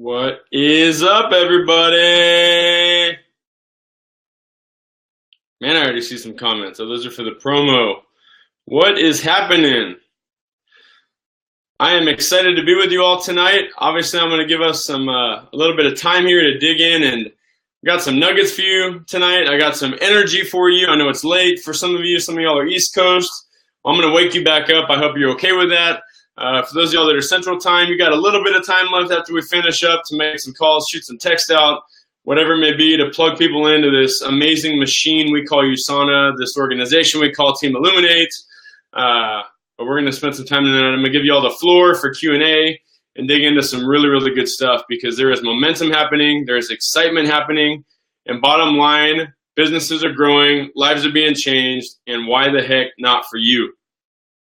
What is up, everybody? Man, I already see some comments. So those are for the promo. What is happening? I am excited to be with you all tonight. Obviously, I'm going to give us a little bit of time here to dig in, and got some nuggets for you tonight. I got some energy for you. I know it's late for some of you. Some of y'all are East Coast. I'm going to wake you back up. I hope you're okay with that. For those of y'all that are Central Time, you got a little bit of time left after we finish up to make some calls, shoot some text out, whatever it may be, to plug people into this amazing machine we call USANA, this organization we call Team Illuminate. But we're going to spend some time tonight. I'm going to give you all the floor for Q&A and dig into some really, really good stuff, because there is momentum happening, there is excitement happening, and bottom line, businesses are growing, lives are being changed, and why the heck not for you?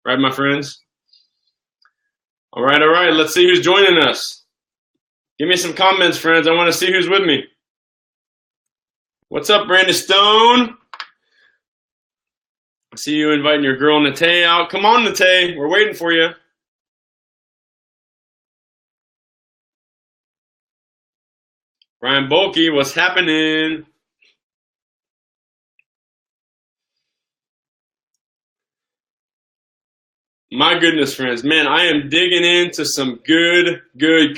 Right, my friends? All right. Let's see who's joining us. Give me some comments, friends. I want to see who's with me. What's up, Brandon Stone? I see you inviting your girl, Natay, out. Come on, Natay. We're waiting for you. Brian Bulkey, what's happening? My goodness, friends, man, I am digging into some good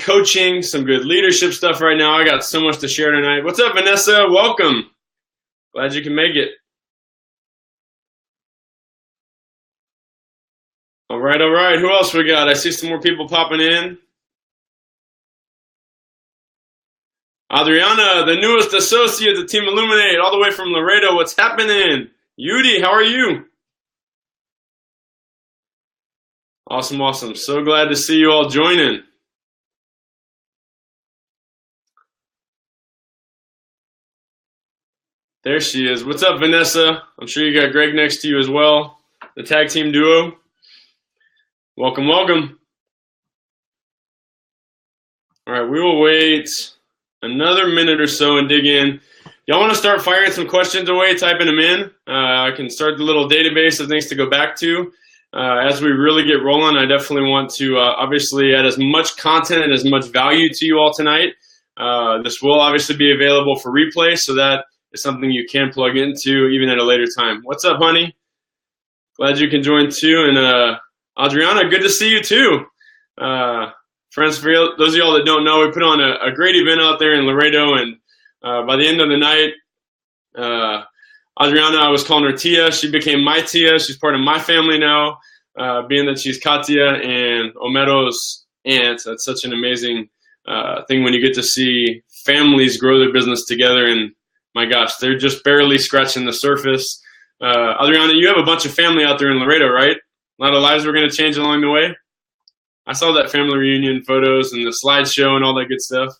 coaching, some good leadership stuff right now. I got so much to share tonight. What's up, Vanessa? Welcome. Glad you can make it. All right. Who else we got? I see some more people popping in. Adriana, the newest associate at Team Illuminate, all the way from Laredo. What's happening? Yudi, how are you? Awesome. So glad to see you all joining. There she is. What's up, Vanessa? I'm sure you got Greg next to you as well. The tag team duo. Welcome. All right, we will wait another minute or so and dig in. Y'all want to start firing some questions away, typing them in? I can start the little database of things to go back to. As we really get rolling, I definitely want to obviously add as much content and as much value to you all tonight. This will obviously be available for replay, so that is something you can plug into even at a later time. What's up, honey? Glad you can join too. And Adriana, good to see you too. Friends, for those of y'all that don't know, we put on a great event out there in Laredo, and by the end of the night, Adriana, I was calling her Tia. She became my Tia. She's part of my family now, being that she's Katia and Omero's aunt. That's such an amazing thing when you get to see families grow their business together. And my gosh, they're just barely scratching the surface. Adriana, you have a bunch of family out there in Laredo, right? A lot of lives were going to change along the way. I saw that family reunion photos and the slideshow and all that good stuff.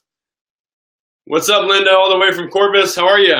What's up, Linda, all the way from Corpus? How are you?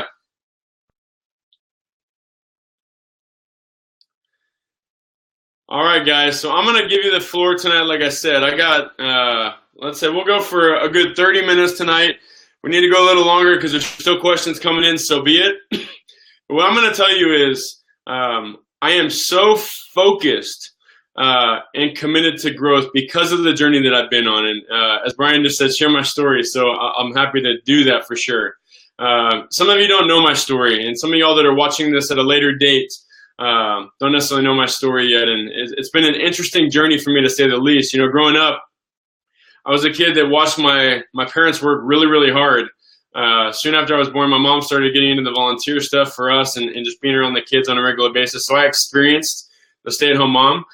All right, guys, so I'm going to give you the floor tonight. Like I said, I got, let's say we'll go for a good 30 minutes tonight. We need to go a little longer because there's still questions coming in, so be it. But what I'm going to tell you is I am so focused and committed to growth because of the journey that I've been on. And as Brian just said, share my story, so I'm happy to do that for sure. Some of you don't know my story, and some of y'all that are watching this at a later date don't necessarily know my story yet, and it's been an interesting journey for me, to say the least. You know, growing up, I was a kid that watched my parents work really hard. Soon after I was born, my mom started getting into the volunteer stuff for us and just being around the kids on a regular basis, so I experienced the stay-at-home mom.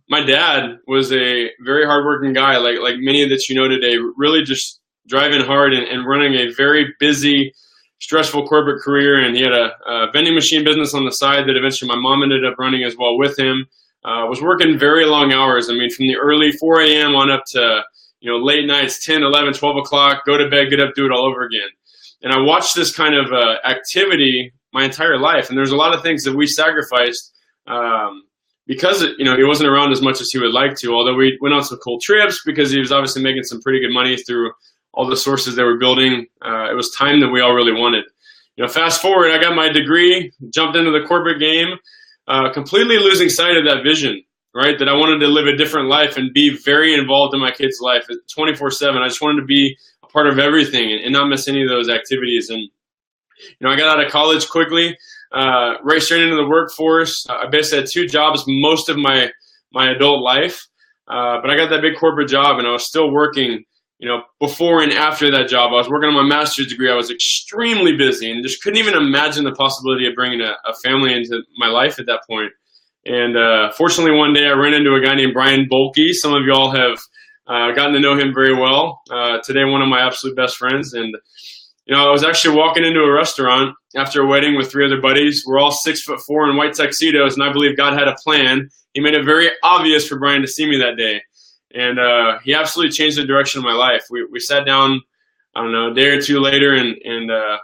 My dad was a very hardworking guy, like many that you know today, really just driving hard and running a very busy, stressful corporate career. And he had a vending machine business on the side that eventually my mom ended up running as well with him. Was working very long hours. I mean, from the early 4 a.m. on up to, late nights, 10, 11, 12 o'clock, go to bed, get up, do it all over again. And I watched this kind of activity my entire life. And there's a lot of things that we sacrificed because, he wasn't around as much as he would like to, although we went on some cool trips because he was obviously making some pretty good money through all the sources they were building. It was time that we all really wanted. Fast forward, I got my degree, jumped into the corporate game, completely losing sight of that vision. right? That I wanted to live a different life and be very involved in my kids' life 24/7. I just wanted to be a part of everything and not miss any of those activities. And I got out of college quickly, right straight into the workforce. I basically had 2 jobs most of my adult life, but I got that big corporate job, and I was still working. Before and after that job, I was working on my master's degree. I was extremely busy and just couldn't even imagine the possibility of bringing a family into my life at that point. And fortunately, one day I ran into a guy named Brian Bolke. Some of y'all have gotten to know him very well. Today, one of my absolute best friends. And I was actually walking into a restaurant after a wedding with 3 other buddies. We're all 6'4" in white tuxedos, and I believe God had a plan. He made it very obvious for Brian to see me that day. And he absolutely changed the direction of my life. We sat down, I don't know, a day or 2 later and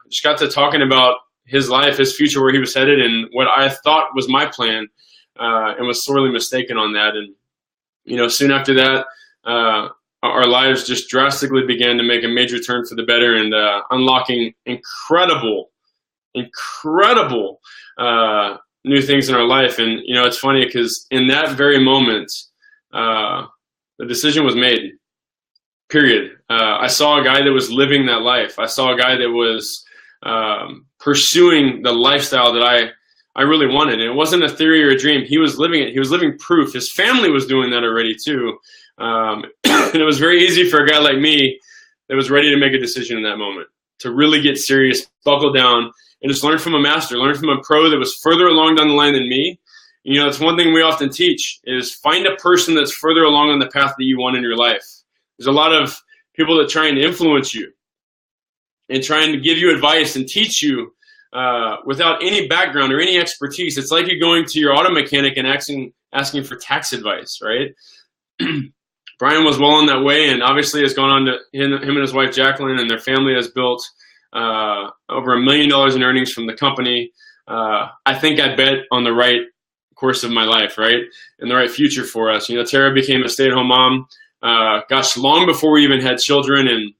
just got to talking about his life, his future, where he was headed, and what I thought was my plan, and was sorely mistaken on that. And, soon after that, our lives just drastically began to make a major turn for the better and unlocking incredible new things in our life. And, it's funny because in that very moment, the decision was made, period. I saw a guy that was living that life. I saw a guy that was pursuing the lifestyle that I really wanted. And it wasn't a theory or a dream. He was living it. He was living proof. His family was doing that already too. And it was very easy for a guy like me that was ready to make a decision in that moment, to really get serious, buckle down, and just learn from a master, learn from a pro that was further along down the line than me. It's one thing we often teach is find a person that's further along on the path that you want in your life. There's a lot of people that try and influence you and trying to give you advice and teach you without any background or any expertise. It's like you going to your auto mechanic and asking for tax advice, right? Brian was well on that way, and obviously has gone on to him and his wife Jacqueline, and their family has built over $1 million in earnings from the company. I think I bet on the right course of my life, right? And the right future for us. Tara became a stay-at-home mom, long before we even had children. And,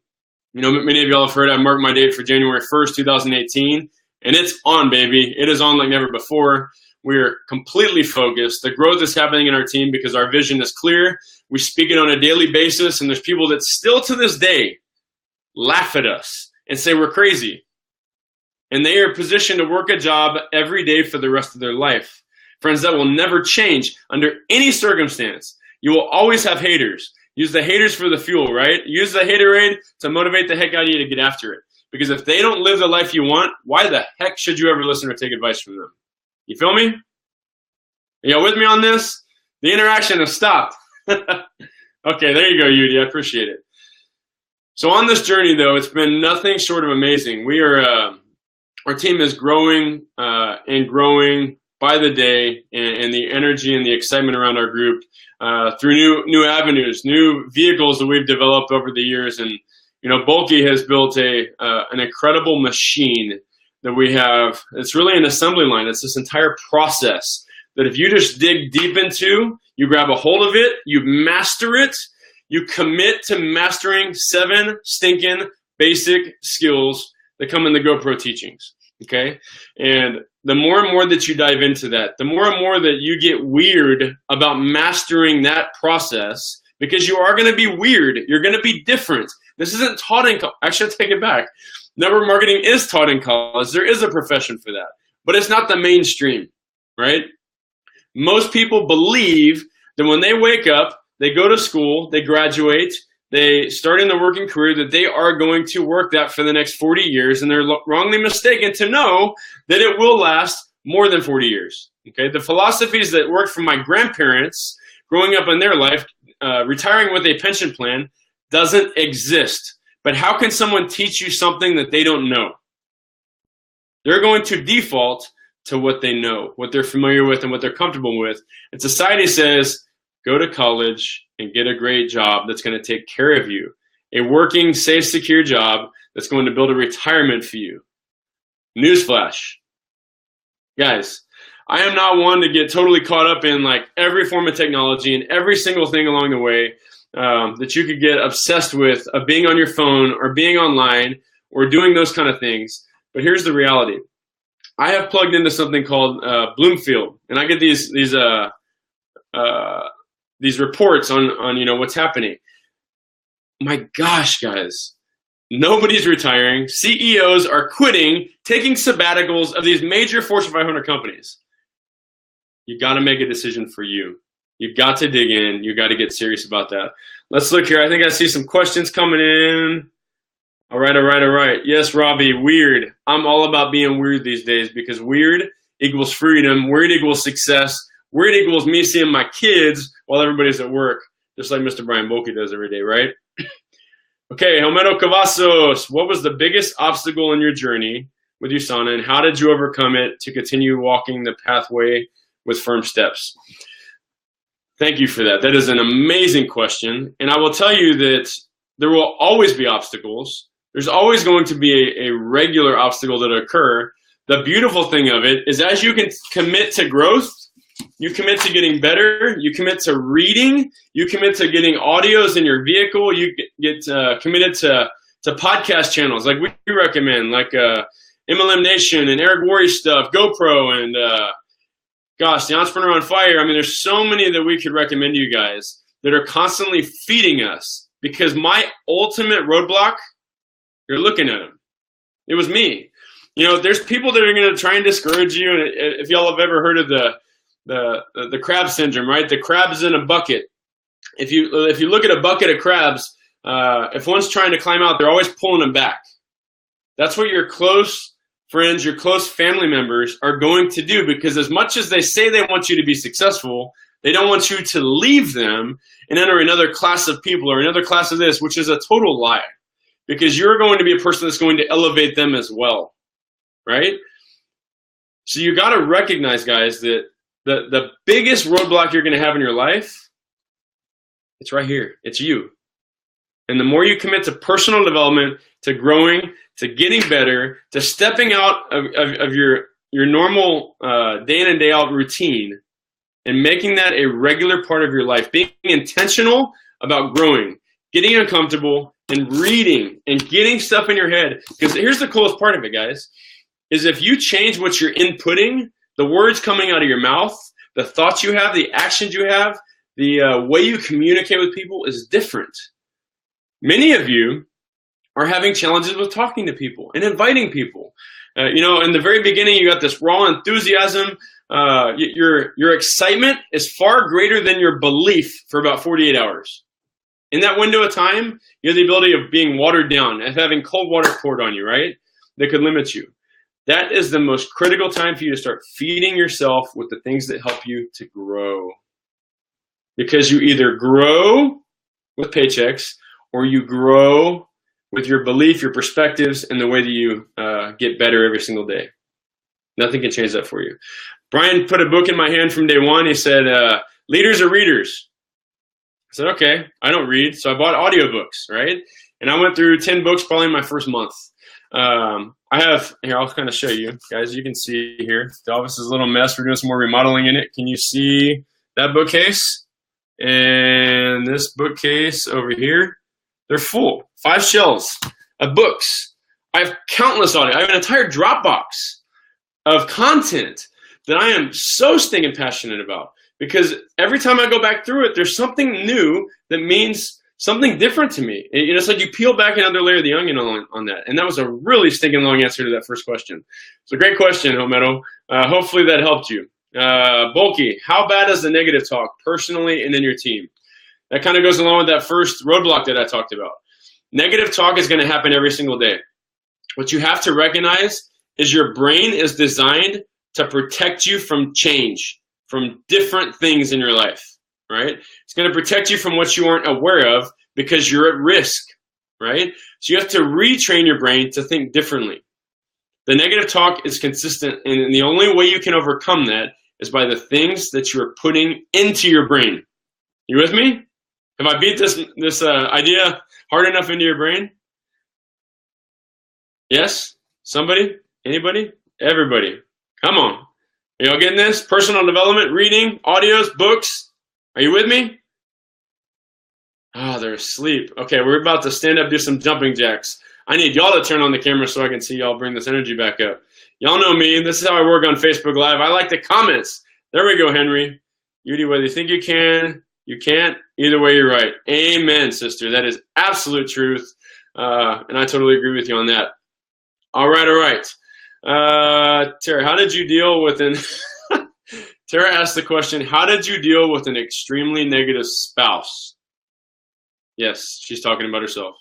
many of y'all have heard I marked my date for January 1st, 2018, and it's on, baby. It is on like never before. We're completely focused. The growth is happening in our team because our vision is clear. We speak it on a daily basis, and there's people that still to this day laugh at us and say we're crazy. And they are positioned to work a job every day for the rest of their life. Friends, that will never change under any circumstance. You will always have haters. Use the haters for the fuel, right? Use the haterade to motivate the heck out of you to get after it. Because if they don't live the life you want, why the heck should you ever listen or take advice from them? You feel me? Are y'all with me on this? The interaction has stopped. Okay, there you go, Yudi. I appreciate it. So on this journey, though, it's been nothing short of amazing. We are, our team is growing and growing by the day, and the energy and the excitement around our group through new avenues, new vehicles that we've developed over the years. And Bulky has built an incredible machine that we have. It's really an assembly line. It's this entire process that if you just dig deep into, you grab a hold of it, you master it, you commit to mastering 7 stinking basic skills that come in the GoPro teachings. Okay, and the more and more that you dive into that, the more and more that you get weird about mastering that process, because you are going to be weird. You're going to be different. This isn't taught in college. Actually, I take it back. Network marketing is taught in college. There is a profession for that, but it's not the mainstream, right? Most people believe that when they wake up, they go to school, they graduate, they start in the working career, that they are going to work that for the next 40 years, and they're wrongly mistaken to know that it will last more than 40 years. Okay, the philosophies that worked for my grandparents growing up in their life, retiring with a pension plan, doesn't exist. But how can someone teach you something that they don't know? They're going to default to what they know, what they're familiar with, and what they're comfortable with. And society says, go to college and get a great job that's going to take care of you. A working, safe, secure job that's going to build a retirement for you. Newsflash. Guys, I am not one to get totally caught up in like every form of technology and every single thing along the way that you could get obsessed with of being on your phone or being online or doing those kind of things. But here's the reality. I have plugged into something called Bloomfield, and I get these these reports on what's happening. My gosh, guys, nobody's retiring. CEOs are quitting, taking sabbaticals of these major Fortune 500 companies. You got to make a decision for you. You've got to dig in. You got to get serious about that. Let's look here. I think I see some questions coming in. All right. Yes, Robbie, weird. I'm all about being weird these days because weird equals freedom. Weird equals success. Weird equals me seeing my kids while everybody's at work, just like Mr. Brian Bolke does every day, right? Okay, Homero Cavazos, what was the biggest obstacle in your journey with USANA, and how did you overcome it to continue walking the pathway with firm steps? Thank you for that. That is an amazing question. And I will tell you that there will always be obstacles. There's always going to be a regular obstacle that occur. The beautiful thing of it is as you can commit to growth, you commit to getting better, you commit to reading, you commit to getting audios in your vehicle, you get committed to podcast channels like we recommend, like MLM Nation and Eric Worre stuff, GoPro, and gosh, the Entrepreneur on Fire. I mean, there's so many that we could recommend to you guys that are constantly feeding us, because my ultimate roadblock, you're looking at them. It was me. There's people that are going to try and discourage you. And if y'all have ever heard of the crab syndrome, right? The crabs in a bucket. If you look at a bucket of crabs, if one's trying to climb out, they're always pulling them back. That's what your close friends, your close family members are going to do, because as much as they say they want you to be successful, they don't want you to leave them and enter another class of people or another class of this, which is a total lie, because you're going to be a person that's going to elevate them as well, right? So you got to recognize, guys, that the biggest roadblock you're going to have in your life, it's right here. It's you. And the more you commit to personal development, to growing, to getting better, to stepping out of your normal day in and day out routine and making that a regular part of your life, being intentional about growing, getting uncomfortable, and reading and getting stuff in your head. Because here's the coolest part of it, guys, is if you change what you're inputting, the words coming out of your mouth, the thoughts you have, the actions you have, the way you communicate with people is different. Many of you are having challenges with talking to people and inviting people. In the very beginning, you got this raw enthusiasm. Your excitement is far greater than your belief for about 48 hours. In that window of time, you have the ability of being watered down, of having cold water poured on you, right? That could limit you. That is the most critical time for you to start feeding yourself with the things that help you to grow. Because you either grow with paychecks or you grow with your belief, your perspectives, and the way that you get better every single day. Nothing can change that for you. Brian put a book in my hand from day one. He said, leaders are readers. I said, okay, I don't read. So I bought audiobooks, right? And I went through 10 books probably in my first month. Here, I'll kind of show you. Guys, you can see here. The office is a little mess. We're doing some more remodeling in it. Can you see that bookcase? And this bookcase over here, they're full. 5 shelves of books. I have countless audio. I have an entire Dropbox of content that I am so stinking passionate about, because every time I go back through it, there's something new that means something different to me. It's like you peel back another layer of the onion on that. And that was a really stinking long answer to that first question. It's a great question, Homero. Hopefully that helped you. Bolke, how bad is the negative talk personally and in your team? That kind of goes along with that first roadblock that I talked about. Negative talk is going to happen every single day. What you have to recognize is your brain is designed to protect you from change, from different things in your life, right? It's going to protect you from what you aren't aware of because you're at risk, right? So you have to retrain your brain to think differently. The negative talk is consistent, and the only way you can overcome that is by the things that you're putting into your brain. You with me? Have I beat this idea hard enough into your brain? Yes? Somebody? Anybody? Everybody. Come on. Are y'all getting this? Personal development, reading, audios, books. Are you with me? They're asleep. Okay, we're about to stand up, do some jumping jacks. I need y'all to turn on the camera so I can see y'all bring this energy back up. Y'all know me. This is how I work on Facebook Live. I like the comments. There we go, Henry. whether you think you can, you can't. Either way, you're right. Amen, sister. That is absolute truth. And I totally agree with you on that. All right. Tara, how did you deal with an... Tara asked the question, how did you deal with an extremely negative spouse? Yes, she's talking about herself.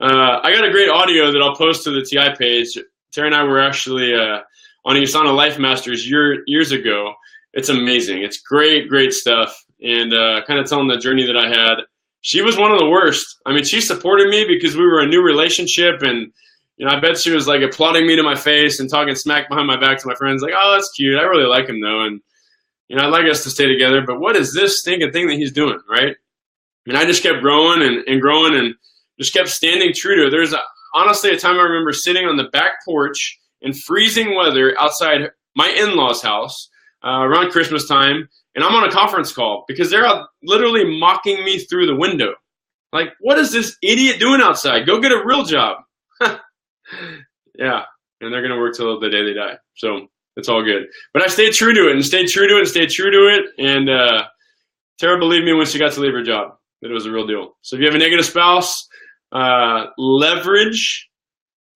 I got a great audio that I'll post to the TI page. Tara and I were actually on Usana Life Masters years ago. It's amazing. It's great stuff. And kind of telling the journey that I had. She was one of the worst. I mean, she supported me because we were a new relationship, and I bet she was like applauding me to my face and talking smack behind my back to my friends, like, "Oh, that's cute. I really like him though, and I'd like us to stay together. But what is this stinking thing that he's doing, right?" And I just kept growing and growing and just kept standing true to it. There's honestly a time I remember sitting on the back porch in freezing weather outside my in-laws' house around Christmas time. And I'm on a conference call because they're out literally mocking me through the window. Like, what is this idiot doing outside? Go get a real job. Yeah, and they're going to work till the day they die. So it's all good. But I stayed true to it and stayed true to it and stayed true to it. And Tara believed me when she got to leave her job that it was a real deal. So if you have a negative spouse, leverage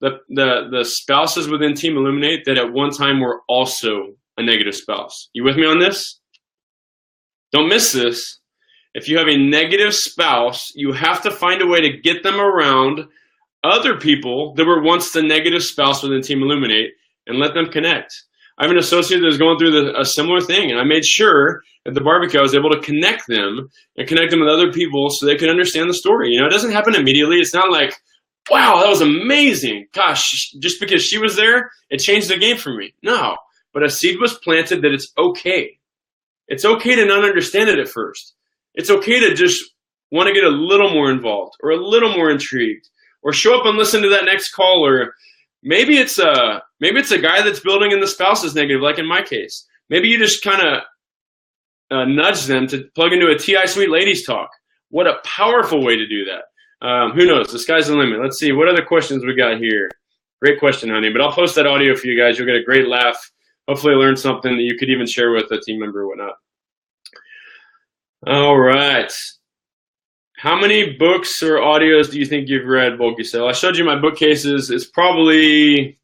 the spouses within Team Illuminate that at one time were also a negative spouse. You with me on this? Don't miss this. If you have a negative spouse, you have to find a way to get them around other people that were once the negative spouse within Team Illuminate and let them connect. I have an associate that was going through a similar thing, and I made sure at the barbecue I was able to connect them with other people so they could understand the story. It doesn't happen immediately. It's not like, wow, that was amazing. Gosh, just because she was there, it changed the game for me. No, but a seed was planted that it's okay. It's okay to not understand it at first. It's okay to just want to get a little more involved or a little more intrigued or show up and listen to that next call. Or maybe it's a guy that's building and the spouse is negative, like in my case. Maybe you just kind of nudge them to plug into a TI Sweet Ladies talk. What a powerful way to do that. Who knows? The sky's the limit. Let's see. What other questions we got here? Great question, honey. But I'll post that audio for you guys. You'll get a great laugh. Hopefully learn something that you could even share with a team member or whatnot. All right. How many books or audios do you think you've read, Bulky Cell? I showed you my bookcases. It's probably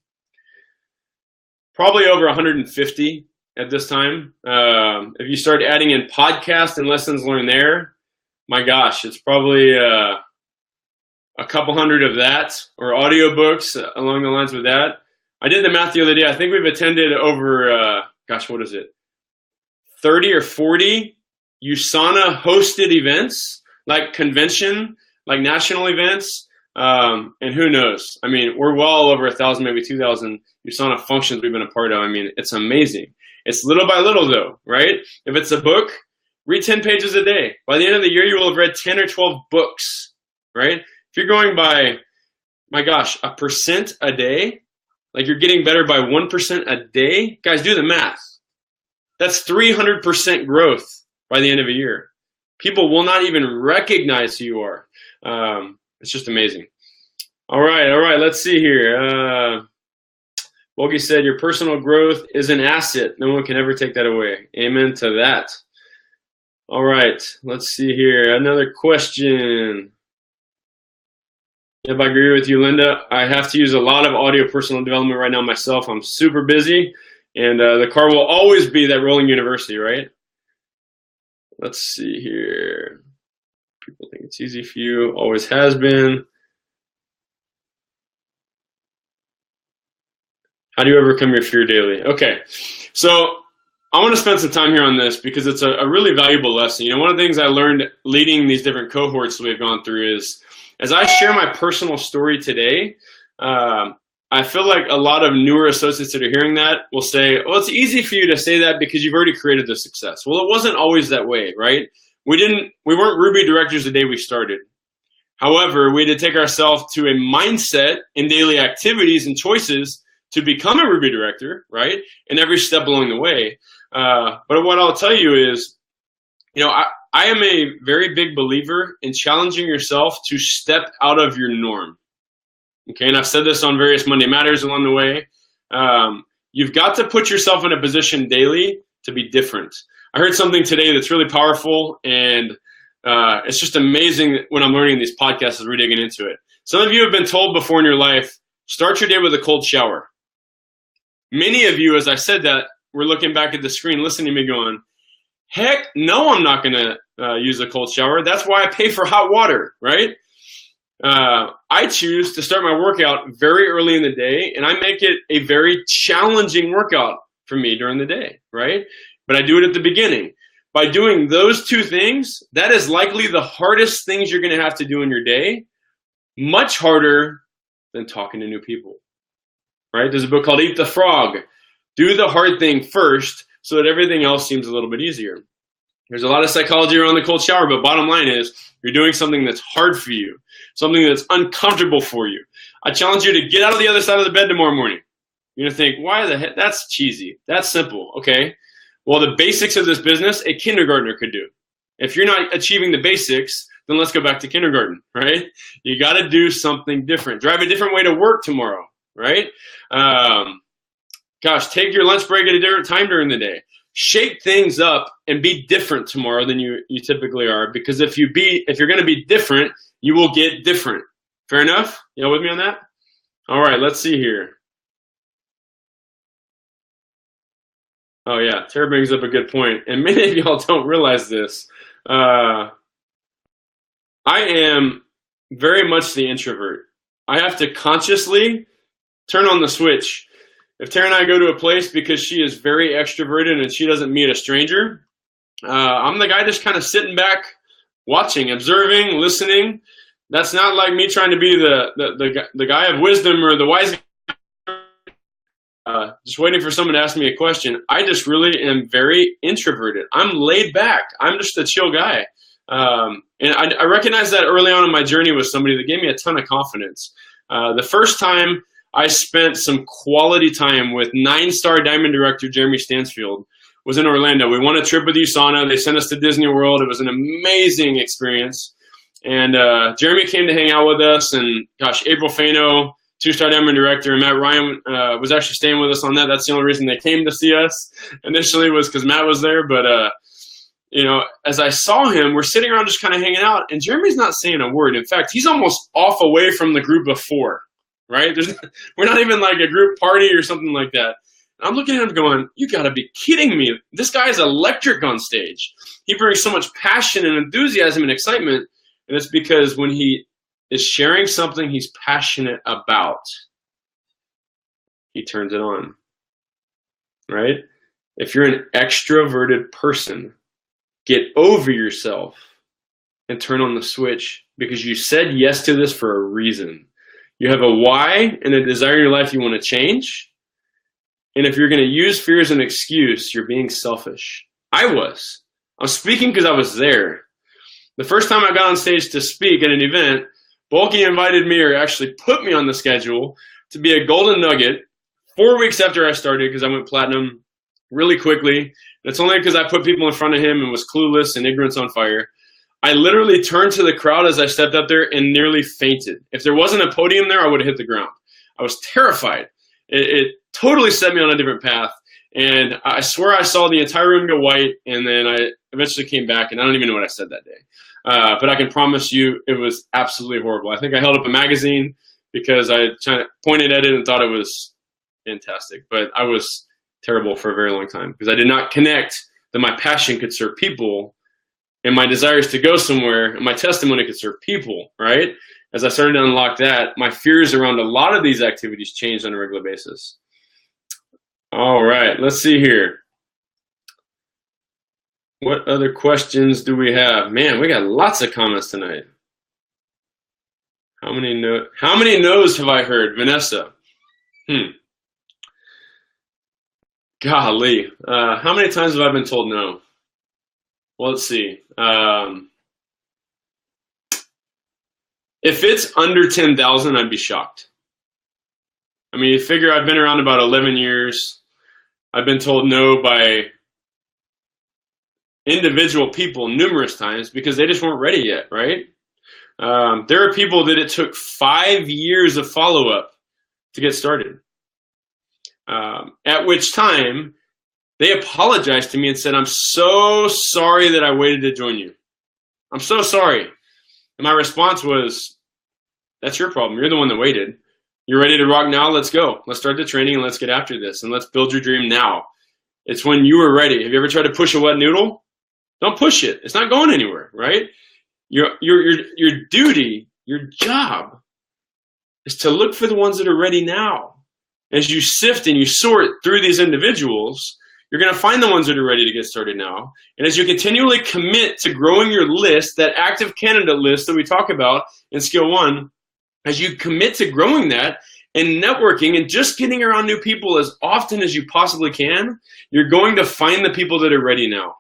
over 150 at this time. If you start adding in podcasts and lessons learned there, my gosh, it's probably a couple hundred of that, or audiobooks along the lines with that. I did the math the other day. I think we've attended over, 30 or 40 USANA hosted events, like convention, like national events. And who knows? I mean, we're well over 1,000, maybe 2,000 USANA functions we've been a part of. I mean, it's amazing. It's little by little though, right? If it's a book, read 10 pages a day. By the end of the year, you will have read 10 or 12 books, right? If you're going by, my gosh, 1% a day, like you're getting better by 1% a day, guys, do the math. That's 300% growth by the end of a year. People will not even recognize who you are. It's just amazing. All right. Let's see here. Bulky said, your personal growth is an asset. No one can ever take that away. Amen to that. All right. Let's see here. Another question. If I agree with you, Linda, I have to use a lot of audio personal development right now myself. I'm super busy, and the car will always be that rolling university, right? Let's see here. People think it's easy for you. Always has been. How do you overcome your fear daily? Okay, so I want to spend some time here on this because it's a really valuable lesson. One of the things I learned leading these different cohorts that we've gone through is, as I share my personal story today, I feel like a lot of newer associates that are hearing that will say, well, it's easy for you to say that because you've already created the success. Well, it wasn't always that way, right? We weren't Ruby directors the day we started. However, we had to take ourselves to a mindset in daily activities and choices to become a Ruby director, right? And every step along the way. But what I'll tell you is, I am a very big believer in challenging yourself to step out of your norm. Okay, and I've said this on various Monday Matters along the way. You've got to put yourself in a position daily to be different. I heard something today that's really powerful, and it's just amazing when I'm learning these podcasts as we're digging into it. Some of you have been told before in your life, start your day with a cold shower. Many of you, as I said that, were looking back at the screen, listening to me going, heck, no, I'm not going to use a cold shower. That's why I pay for hot water, right? I choose to start my workout very early in the day, and I make it a very challenging workout for me during the day, right? But I do it at the beginning. By doing those two things, that is likely the hardest things you're going to have to do in your day, much harder than talking to new people, right? There's a book called Eat the Frog. Do the hard thing first so that everything else seems a little bit easier. There's a lot of psychology around the cold shower, but bottom line is you're doing something that's hard for you, something that's uncomfortable for you. I challenge you to get out of the other side of the bed tomorrow morning. You're going to think, why the heck? That's cheesy. That's simple. Okay. Well, the basics of this business, a kindergartner could do. If you're not achieving the basics, then let's go back to kindergarten, right? You got to do something different. Drive a different way to work tomorrow, right? Take your lunch break at a different time during the day. Shake things up and be different tomorrow than you typically are. Because if you're going to be different, you will get different. Fair enough? You with me on that? All right, let's see here. Oh yeah, Tara brings up a good point, and many of y'all don't realize this. I am very much the introvert. I have to consciously turn on the switch. If Tara and I go to a place because she is very extroverted and she doesn't meet a stranger, I'm the guy just kind of sitting back, watching, observing, listening. That's not like me trying to be the guy of wisdom or the wise guy. Just waiting for someone to ask me a question. I just really am very introverted. I'm laid back. I'm just a chill guy. And I recognized that early on in my journey with somebody that gave me a ton of confidence. The first time I spent some quality time with 9-star Diamond director Jeremy Stansfield was in Orlando. We won a trip with USANA. They sent us to Disney World. It was an amazing experience. And Jeremy came to hang out with us. And April Fano, 2-star Diamond director, and Matt Ryan was actually staying with us on that. That's the only reason they came to see us initially, was because Matt was there. But, as I saw him, we're sitting around just kind of hanging out, and Jeremy's not saying a word. In fact, he's almost off away from the group of 4, right? We're not even like a group party or something like that. And I'm looking at him going, you got to be kidding me. This guy is electric on stage. He brings so much passion and enthusiasm and excitement, and it's because when he is sharing something he's passionate about, he turns it on, right? If you're an extroverted person, get over yourself and turn on the switch, because you said yes to this for a reason. You have a why and a desire in your life you want to change. And if you're going to use fear as an excuse, you're being selfish. I'm speaking because I was there. The first time I got on stage to speak at an event, Bulky invited me, or actually put me on the schedule, to be a golden nugget 4 weeks after I started, because I went platinum really quickly. And it's only because I put people in front of him and was clueless and ignorance on fire. I literally turned to the crowd as I stepped up there and nearly fainted. If there wasn't a podium there, I would have hit the ground. I was terrified. It totally set me on a different path. And I swear I saw the entire room go white, and then I eventually came back, and I don't even know what I said that day. But I can promise you it was absolutely horrible. I think I held up a magazine because I pointed at it and thought it was fantastic. But I was terrible for a very long time because I did not connect that my passion could serve people and my desires to go somewhere and my testimony could serve people, right? As I started to unlock that, my fears around a lot of these activities changed on a regular basis. All right, let's see here. What other questions do we have? Man, we got lots of comments tonight. How many no's have I heard? Vanessa. Golly. How many times have I been told no? Well, let's see. If it's under 10,000, I'd be shocked. I mean, you figure I've been around about 11 years. I've been told no by individual people numerous times because they just weren't ready yet, right? There are people that it took 5 years of follow-up to get started, at which time They apologized to me and said, I'm so sorry that I waited to join you. I'm so sorry. And my response was, that's your problem. You're the one that waited. You're ready to rock now? Let's go. Let's start the training and let's get after this. And let's build your dream now. It's when you were ready. Have you ever tried to push a wet noodle? Don't push it. It's not going anywhere, right? Your duty, your job is to look for the ones that are ready now. As you sift and you sort through these individuals, you're going to find the ones that are ready to get started now. And as you continually commit to growing your list, that active candidate list that we talk about in Skill 1, as you commit to growing that and networking and just getting around new people as often as you possibly can, you're going to find the people that are ready now.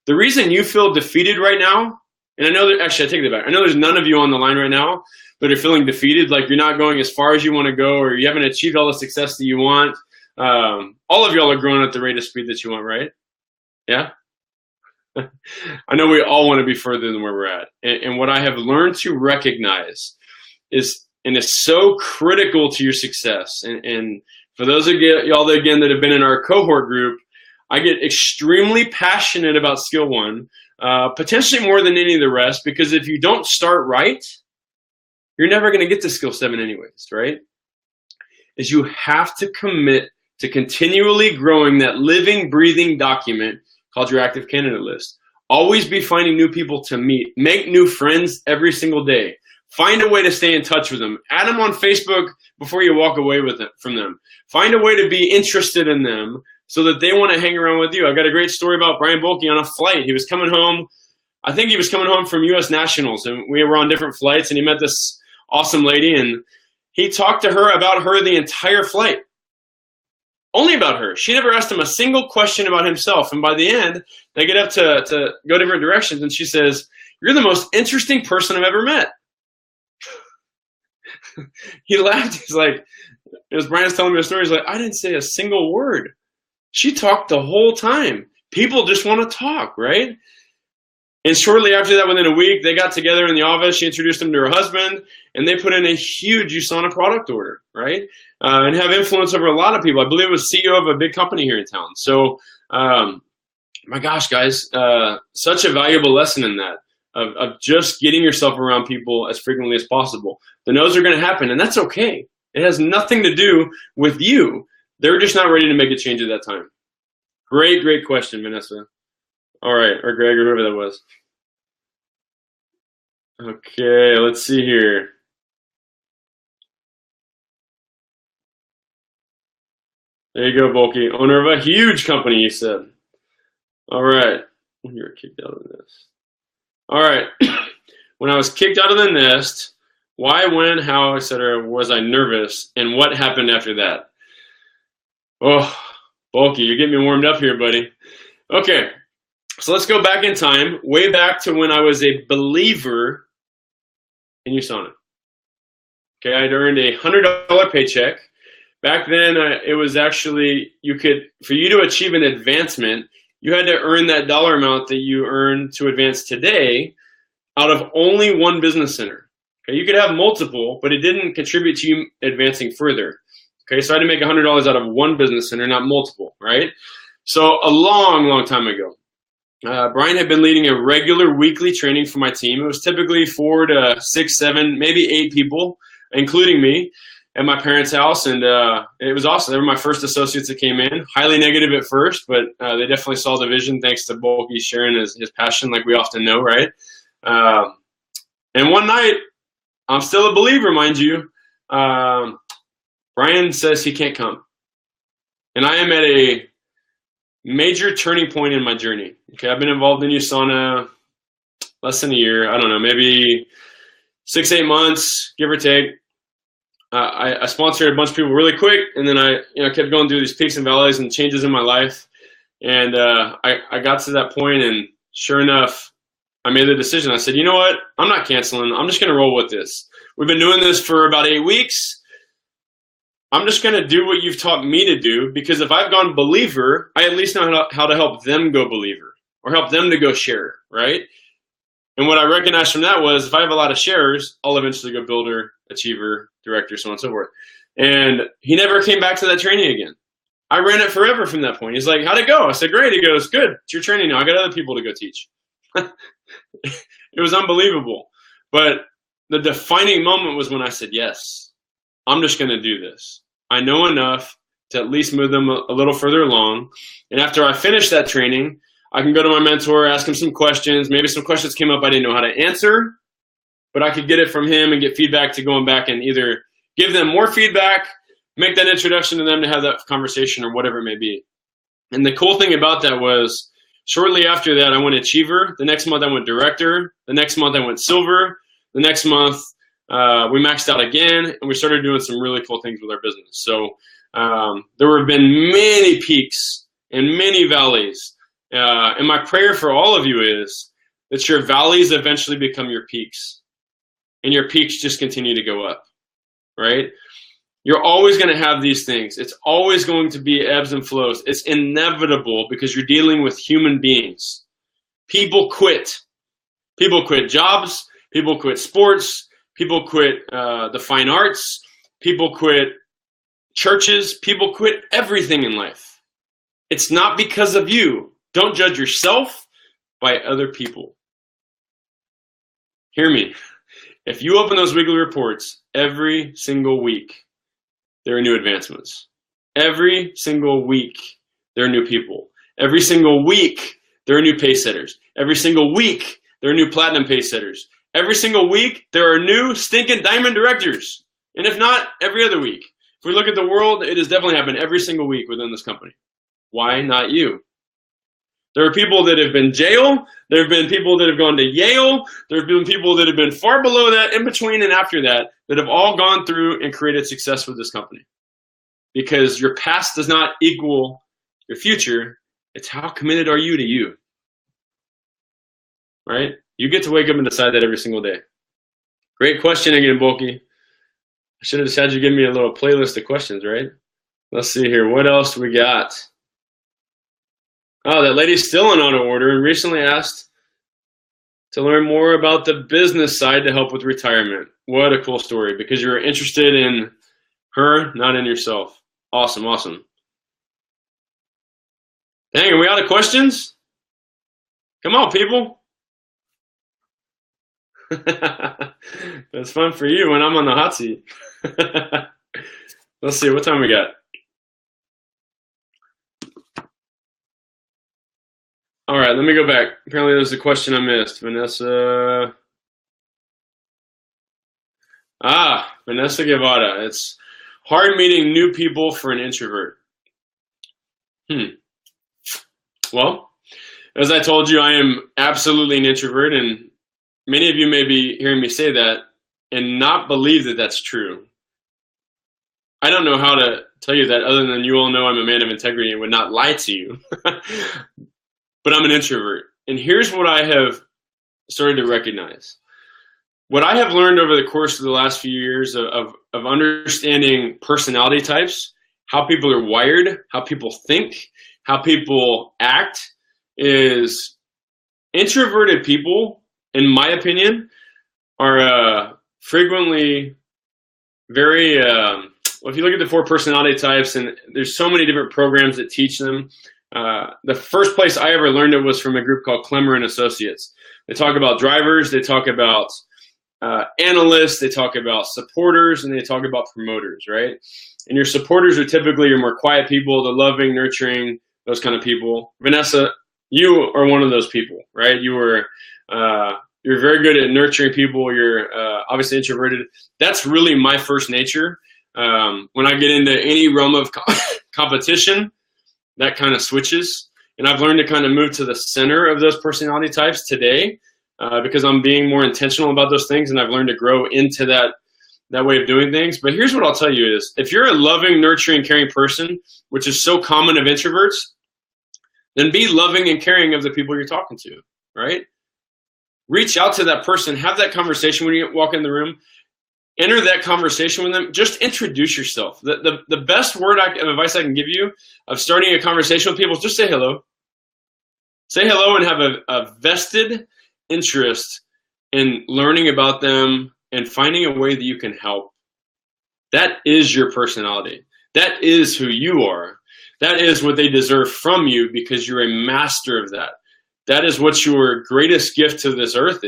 The reason you feel defeated right now, and I know that, actually I take that back. I know there's none of you on the line right now that are feeling defeated, like you're not going as far as you want to go, or you haven't achieved all the success that you want. All of y'all are growing at the rate of speed that you want, right? Yeah? I know we all want to be further than where we're at. And what I have learned to recognize is, and it's so critical to your success, and for those of y'all that, again, that have been in our cohort group, I get extremely passionate about Skill 1, potentially more than any of the rest, because if you don't start right, you're never going to get to Skill 7 anyways, right? Is you have to commit to continually growing that living, breathing document called your active candidate list. Always be finding new people to meet. Make new friends every single day. Find a way to stay in touch with them. Add them on Facebook before you walk away from them. Find a way to be interested in them so that they want to hang around with you. I got a great story about Brian Bolke on a flight. He was coming home. I think he was coming home from U.S. Nationals, and we were on different flights, and he met this awesome lady, and he talked to her about her the entire flight. Only about her. She never asked him a single question about himself. And by the end, they get up to go different directions, and she says, "You're the most interesting person I've ever met." He laughed. He's like, as Brian's telling me a story, he's like, I didn't say a single word. She talked the whole time. People just want to talk, right? And shortly after that, within a week, they got together in the office. She introduced him to her husband, and they put in a huge USANA product order, right? And have influence over a lot of people. I believe it was CEO of a big company here in town. So, my gosh, guys, such a valuable lesson in that, of just getting yourself around people as frequently as possible. The no's are going to happen, and that's okay. It has nothing to do with you. They're just not ready to make a change at that time. Great, great question, Vanessa. All right, or Greg, or whoever that was. Okay, let's see here. There you go, Bulky. Owner of a huge company, you said. All right. You were kicked out of the nest. All right. When I was kicked out of the nest, why, when, how, etc., was I nervous, and what happened after that? Oh, Bulky, you're getting me warmed up here, buddy. Okay. So let's go back in time, way back to when I was a believer in USANA. Okay, I'd earned a $100 paycheck. Back then, it was actually, for you to achieve an advancement, you had to earn that dollar amount that you earn to advance today out of only one business center. Okay, you could have multiple, but it didn't contribute to you advancing further. Okay, so I had to make $100 out of one business center, not multiple, right? So a long, long time ago. Brian had been leading a regular weekly training for my team. It was typically 4 to 6, 7, maybe 8 people, including me, at my parents' house. And it was awesome. They were my first associates that came in. Highly negative at first, but they definitely saw the vision thanks to Bulky sharing his passion, like we often know, right? And one night, I'm still a believer, mind you, Brian says he can't come. And I am at a major turning point in my journey. Okay, I've been involved in USANA less than a year. I don't know, maybe 6, 8 months, give or take. I sponsored a bunch of people really quick, and then I kept going through these peaks and valleys and changes in my life. And I got to that point, and sure enough, I made the decision. I said, you know what? I'm not canceling. I'm just going to roll with this. We've been doing this for about 8 weeks. I'm just going to do what you've taught me to do, because if I've gone believer, I at least know how to help them go believer, or help them to go share, right? And what I recognized from that was, if I have a lot of sharers, I'll eventually go builder, achiever, director, so on and so forth. And he never came back to that training again. I ran it forever from that point. He's like, how'd it go? I said, great. He goes, good. It's your training now. I got other people to go teach. It was unbelievable. But the defining moment was when I said, yes, I'm just going to do this. I know enough to at least move them a little further along. And after I finish that training, I can go to my mentor, ask him some questions. Maybe some questions came up I didn't know how to answer, but I could get it from him and get feedback to going back and either give them more feedback, make that introduction to them to have that conversation or whatever it may be. And the cool thing about that was shortly after that, I went achiever. The next month I went director. The next month I went silver. The next month we maxed out again, and we started doing some really cool things with our business. So there have been many peaks and many valleys. And my prayer for all of you is that your valleys eventually become your peaks, and your peaks just continue to go up, right? You're always going to have these things. It's always going to be ebbs and flows. It's inevitable because you're dealing with human beings. People quit. People quit jobs. People quit sports. People quit the fine arts. People quit churches. People quit everything in life. It's not because of you. Don't judge yourself by other people. Hear me. If you open those weekly reports every single week, there are new advancements. Every single week, there are new people. Every single week, there are new pace setters. Every single week, there are new platinum pace setters. Every single week, there are new stinking diamond directors. And if not, every other week. If we look at the world, it has definitely happened every single week within this company. Why not you? There are people that have been jail. There have been people that have gone to Yale. There have been people that have been far below that, in between and after that have all gone through and created success with this company. Because your past does not equal your future. It's how committed are you to you. Right? You get to wake up and decide that every single day. Great question again, Bulky. I should have just had you give me a little playlist of questions, right? Let's see here. What else we got? Oh, that lady's still in auto order and recently asked to learn more about the business side to help with retirement. What a cool story, because you're interested in her, not in yourself. Awesome, awesome. Dang, are we out of questions? Come on, people. That's fun for you when I'm on the hot seat. Let's see, what time we got? All right, let me go back. Apparently there's a question I missed. Vanessa. Vanessa Guevara. It's hard meeting new people for an introvert. Well, as I told you, I am absolutely an introvert, and many of you may be hearing me say that and not believe that that's true. I don't know how to tell you that other than you all know I'm a man of integrity and would not lie to you. But I'm an introvert. And here's what I have started to recognize. What I have learned over the course of the last few years of understanding personality types, how people are wired, how people think, how people act, is introverted people, in my opinion, are frequently very, well, if you look at the 4 personality types, and there's so many different programs that teach them. The first place I ever learned it was from a group called Clemmer and Associates. They talk about drivers, they talk about analysts, they talk about supporters, and they talk about promoters, right? And your supporters are typically your more quiet people, the loving, nurturing, those kind of people. Vanessa, you are one of those people, right? You're very good at nurturing people. You're obviously introverted. That's really my first nature. When I get into any realm of competition, that kind of switches. And I've learned to kind of move to the center of those personality types today because I'm being more intentional about those things, and I've learned to grow into that way of doing things. But here's what I'll tell you is, if you're a loving, nurturing, caring person, which is so common of introverts, then be loving and caring of the people you're talking to, right? Reach out to that person, have that conversation when you walk in the room. Enter that conversation with them. Just introduce yourself. The best word of advice I can give you of starting a conversation with people is just say hello. Say hello and have a vested interest in learning about them and finding a way that you can help. That is your personality. That is who you are. That is what they deserve from you because you're a master of that. That is what your greatest gift to this earth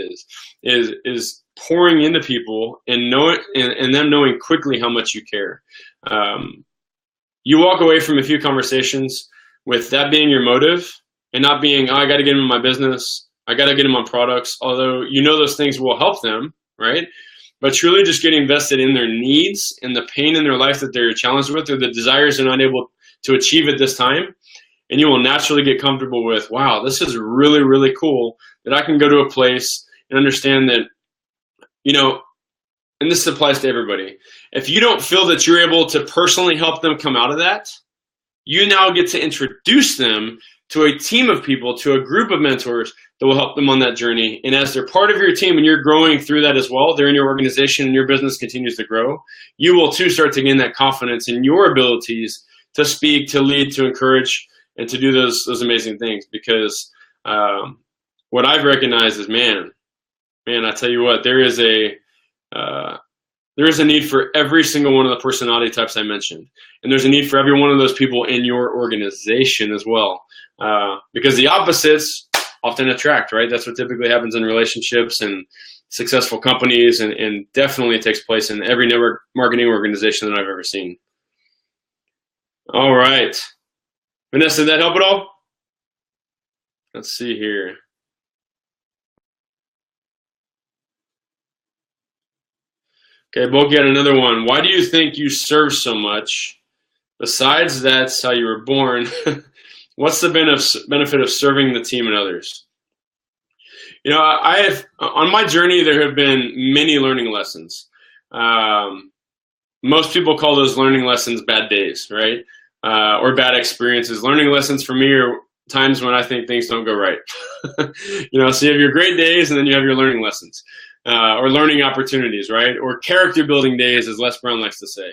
is pouring into people and them knowing quickly how much you care. You walk away from a few conversations with that being your motive and not being, oh, I got to get them in my business. I got to get them on products, although you know those things will help them, right? But truly just getting invested in their needs and the pain in their life that they're challenged with or the desires they're not able to achieve at this time. And you will naturally get comfortable with, wow, this is really, really cool that I can go to a place and understand that, you know, and this applies to everybody. If you don't feel that you're able to personally help them come out of that, you now get to introduce them to a team of people, to a group of mentors that will help them on that journey. And as they're part of your team and you're growing through that as well, they're in your organization and your business continues to grow, you will too start to gain that confidence in your abilities to speak, to lead, to encourage, and to do those amazing things. Because what I've recognized is, man, I tell you what, there is a need for every single one of the personality types I mentioned. And there's a need for every one of those people in your organization as well. Because the opposites often attract, right? That's what typically happens in relationships and successful companies, and definitely takes place in every network marketing organization that I've ever seen. All right. Vanessa, did that help at all? Let's see here. Okay, Bulky had another one. Why do you think you serve so much? Besides that's how you were born, what's the benefit of serving the team and others? You know, on my journey, there have been many learning lessons. Most people call those learning lessons bad days, right? Or bad experiences. Learning lessons for me are times when I think things don't go right. You know, so you have your great days and then you have your learning lessons. Or learning opportunities, right? Or character building days, as Les Brown likes to say.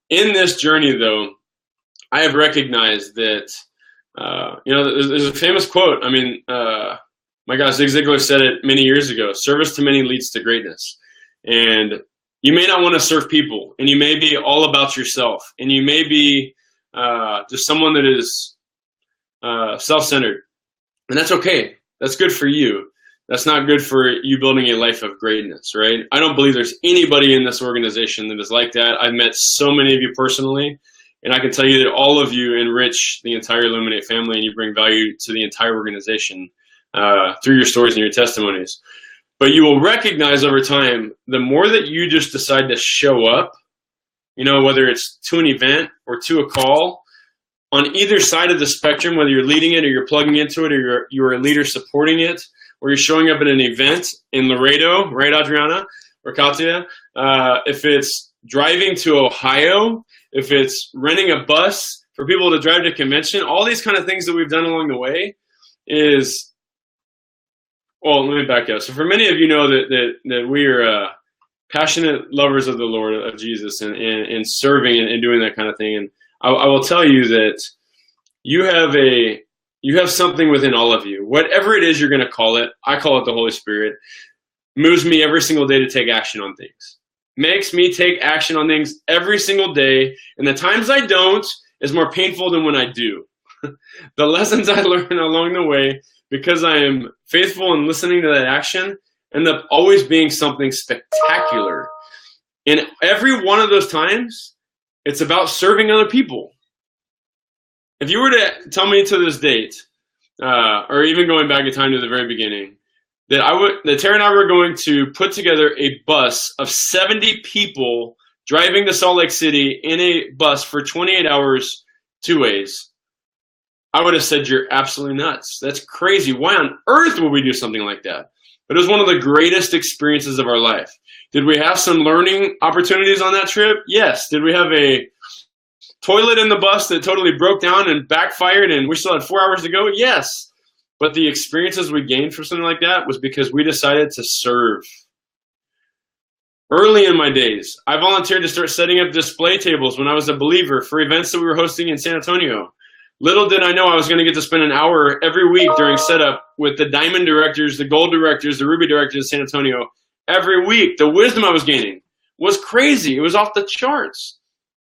In this journey, though, I have recognized that, you know, there's a famous quote. I mean, my gosh, Zig Ziglar said it many years ago, service to many leads to greatness. And you may not want to serve people, and you may be all about yourself, and you may be just someone that is self-centered. And that's okay. That's good for you. That's not good for you building a life of greatness, right? I don't believe there's anybody in this organization that is like that. I've met so many of you personally, and I can tell you that all of you enrich the entire Illuminate family, and you bring value to the entire organization through your stories and your testimonies. But you will recognize over time, the more that you just decide to show up, you know, whether it's to an event or to a call, on either side of the spectrum, whether you're leading it or you're plugging into it or you're a leader supporting it, or you're showing up at an event in Laredo, right, Adriana or Katya? If it's driving to Ohio, if it's renting a bus for people to drive to convention, all these kind of things that we've done along the way is, well, let me back up. So for many of you know that we are passionate lovers of the Lord, of Jesus, and serving and doing that kind of thing. And I will tell you that you have something within all of you. Whatever it is you're going to call it, I call it the Holy Spirit, moves me every single day to take action on things. Makes me take action on things every single day. And the times I don't is more painful than when I do. The lessons I learn along the way, because I am faithful in listening to that action, end up always being something spectacular. And every one of those times, it's about serving other people. If you were to tell me to this date, or even going back in time to the very beginning, that Tara and I were going to put together a bus of 70 people driving to Salt Lake City in a bus for 28 hours, 2 ways, I would have said, you're absolutely nuts. That's crazy. Why on earth would we do something like that? But it was one of the greatest experiences of our life. Did we have some learning opportunities on that trip? Yes. Did we have a toilet in the bus that totally broke down and backfired and we still had 4 hours to go? Yes. But the experiences we gained from something like that was because we decided to serve. Early in my days, I volunteered to start setting up display tables when I was a believer for events that we were hosting in San Antonio. Little did I know I was going to get to spend an hour every week during setup with the diamond directors, the gold directors, the ruby directors of San Antonio. Every week, the wisdom I was gaining was crazy. It was off the charts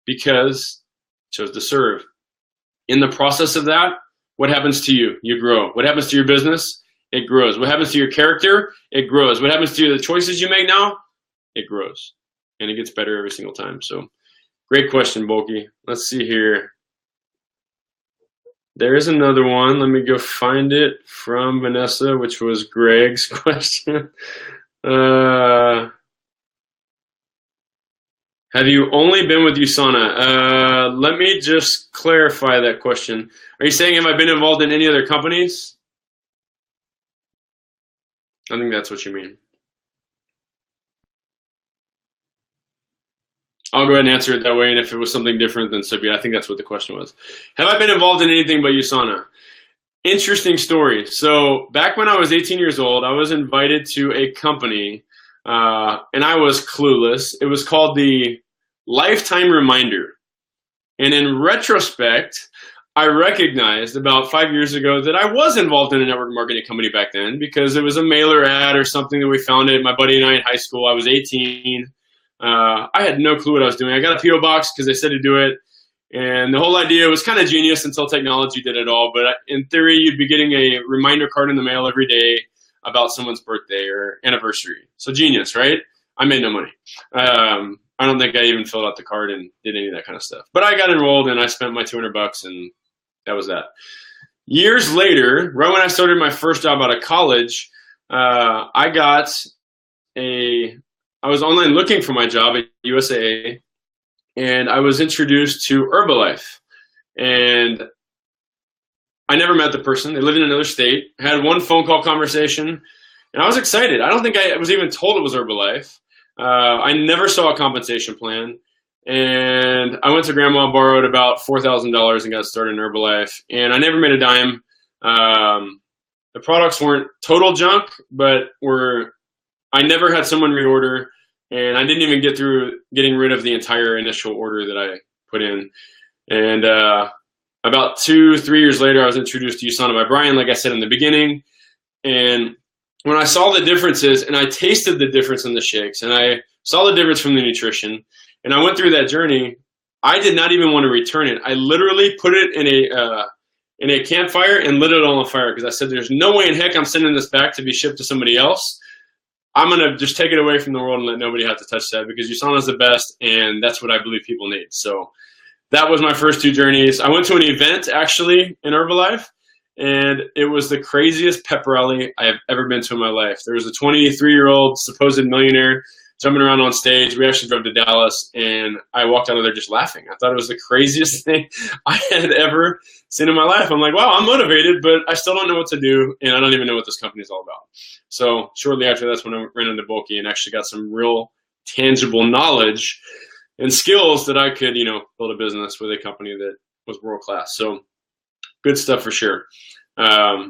because I chose to serve. In the process of that, what happens to you? You grow. What happens to your business? It grows. What happens to your character? It grows. What happens to the choices you make now? It grows. And it gets better every single time. So great question, Bulky. Let's see here. There is another one. Let me go find it from Vanessa, which was Greg's question. Have you only been with USANA? Let me just clarify that question. Are you saying have I been involved in any other companies? I think that's what you mean. I'll go ahead and answer it that way, and if it was something different, then so be it. I think that's what the question was. Have I been involved in anything but USANA? Interesting story. So back when I was 18 years old, I was invited to a company, and I was clueless. It was called the Lifetime Reminder. And in retrospect, I recognized about 5 years ago that I was involved in a network marketing company back then because it was a mailer ad or something that we found it. My buddy and I in high school. I was 18. I had no clue what I was doing. I got a P.O. box because they said to do it. And the whole idea was kind of genius until technology did it all. But in theory, you'd be getting a reminder card in the mail every day about someone's birthday or anniversary. So genius, right? I made no money. I don't think I even filled out the card and did any of that kind of stuff. But I got enrolled and I spent my $200 and that was that. Years later, right when I started my first job out of college, I was online looking for my job at USAA, and I was introduced to Herbalife. And I never met the person. They lived in another state. I had one phone call conversation, and I was excited. I don't think I was even told it was Herbalife. I never saw a compensation plan. And I went to Grandma, borrowed about $4,000 and got started in Herbalife. And I never made a dime. The products weren't total junk, but I never had someone reorder. And I didn't even get through getting rid of the entire initial order that I put in. And about 2-3 years later, I was introduced to USANA by Brian, like I said in the beginning. And when I saw the differences, and I tasted the difference in the shakes, and I saw the difference from the nutrition, and I went through that journey, I did not even want to return it. I literally put it in a campfire and lit it on fire because I said, there's no way in heck I'm sending this back to be shipped to somebody else. I'm going to just take it away from the world and let nobody have to touch that because USANA is the best, and that's what I believe people need. So that was my first 2 journeys. I went to an event, actually, in Herbalife, and it was the craziest pep rally I have ever been to in my life. There was a 23-year-old supposed millionaire jumping around on stage. We actually drove to Dallas, and I walked out of there just laughing. I thought it was the craziest thing I had ever seen in my life. I'm like, wow, I'm motivated, but I still don't know what to do, and I don't even know what this company is all about. So shortly after that's when I ran into Bulky and actually got some real tangible knowledge and skills that I could, build a business with a company that was world-class. So good stuff for sure. Yeah,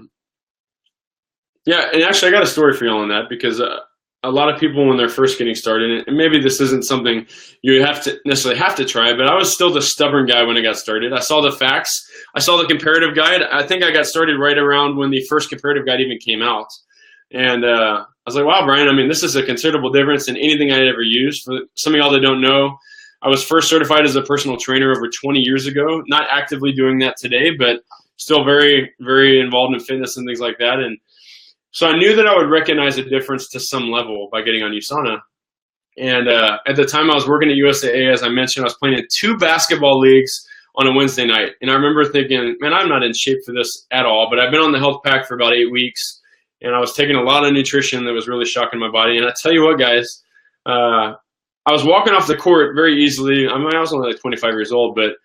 and actually I got a story for you all on that because a lot of people when they're first getting started, and maybe this isn't something you necessarily have to try, but I was still the stubborn guy when I got started. I saw the facts. I saw the comparative guide. I think I got started right around when the first comparative guide even came out. And I was like, wow, Brian, this is a considerable difference in anything I had ever used. For some of y'all that don't know, I was first certified as a personal trainer over 20 years ago, not actively doing that today, but still very, very involved in fitness and things like that. And so I knew that I would recognize a difference to some level by getting on USANA. And at the time I was working at USAA, as I mentioned, I was playing in 2 basketball leagues on a Wednesday night. And I remember thinking, man, I'm not in shape for this at all, but I've been on the health pack for about 8 weeks. And I was taking a lot of nutrition that was really shocking my body. And I tell you what, guys, I was walking off the court very easily. I was only like 25 years old, but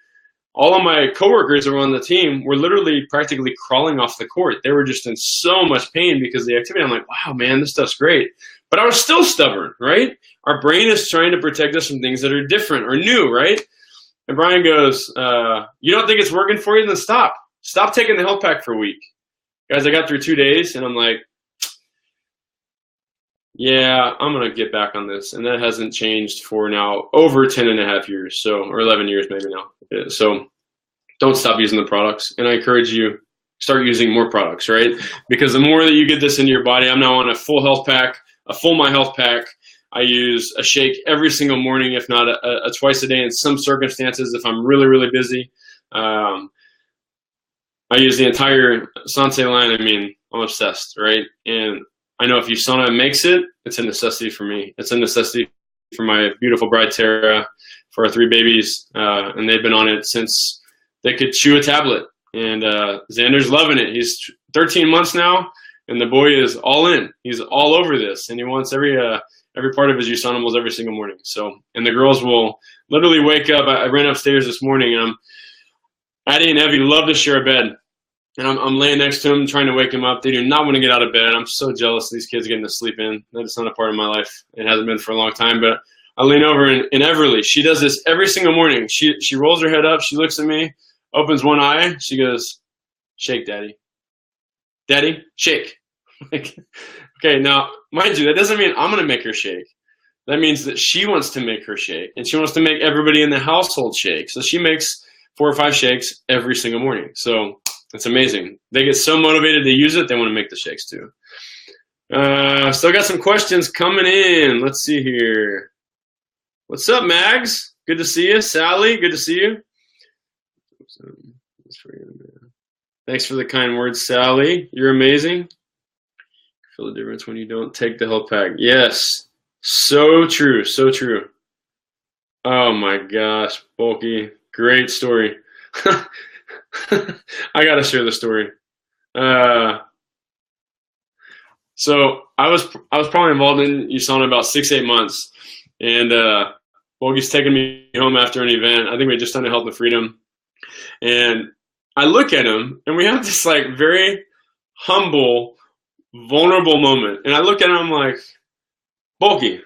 all of my coworkers that were on the team were literally practically crawling off the court. They were just in so much pain because of the activity. I'm like, wow, man, this stuff's great. But I was still stubborn, right? Our brain is trying to protect us from things that are different or new, right? And Brian goes, you don't think it's working for you? Then stop. Stop taking the health pack for a week. Guys, I got through 2 days, and I'm like, yeah, I'm going to get back on this. And that hasn't changed for now over 10 and a half years, or 11 years maybe now. So don't stop using the products. And I encourage you, start using more products, right? Because the more that you get this into your body, I'm now on a full health pack, a full My Health pack. I use a shake every single morning, if not a twice a day in some circumstances if I'm really, really busy. I use the entire Sante line. I mean, I'm obsessed, right? And I know if USANA makes it, it's a necessity for me. It's a necessity for my beautiful bride, Tara, for our 3 babies. And they've been on it since they could chew a tablet. And Xander's loving it. He's 13 months now, and the boy is all in. He's all over this, and he wants every part of his USANA every single morning. So, and the girls will literally wake up. I ran upstairs this morning, and Addie and Evie love to share a bed. And I'm laying next to them, trying to wake them up. They do not want to get out of bed. I'm so jealous of these kids getting to sleep in. That's not a part of my life. It hasn't been for a long time. But I lean over, and Everly, she does this every single morning. She rolls her head up. She looks at me, opens one eye. She goes, "Shake, Daddy. Daddy, shake." Okay, now, mind you, that doesn't mean I'm going to make her shake. That means that she wants to make her shake, and she wants to make everybody in the household shake. So she makes 4 or 5 shakes every single morning. So it's amazing. They get so motivated to use it, they want to make the shakes too. Still got some questions coming in. Let's see here. What's up, Mags? Good to see you. Sally, good to see you. Thanks for the kind words, Sally. You're amazing. Feel the difference when you don't take the health pack. Yes. So true. So true. Oh my gosh, Bulky. Great story. I gotta share the story. So I was probably involved in USANA about 6-8 months, and Bulky's taking me home after an event. I think we had just done a Health and Freedom, and I look at him, and we have this like very humble, vulnerable moment, and I look at him, I'm like, "Bulky, do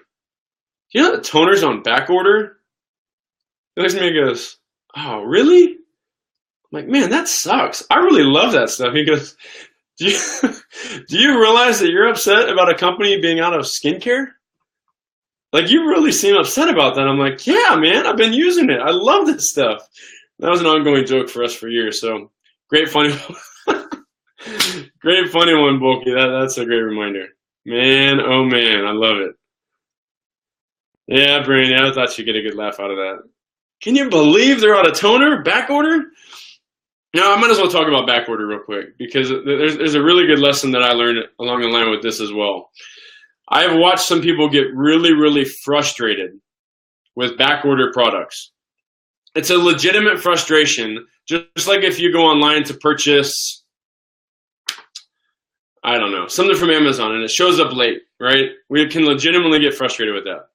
you know that toner's on back order?" He looks at me and goes, "Oh, really?" I'm like, "Man, that sucks. I really love that stuff." He goes, do you realize that you're upset about a company being out of skincare? Like, you really seem upset about that. I'm like, "Yeah, man, I've been using it. I love this stuff." That was an ongoing joke for us for years. So great, funny, great, funny one, Bulky. That's a great reminder. Man, oh man, I love it. Yeah, Brandon, I thought you'd get a good laugh out of that. Can you believe they're out of toner? Back order? Now, I might as well talk about back order real quick, because there's a really good lesson that I learned along the line with this as well. I've watched some people get really, really frustrated with back order products. It's a legitimate frustration, just like if you go online to purchase, I don't know, something from Amazon and it shows up late, right? We can legitimately get frustrated with that.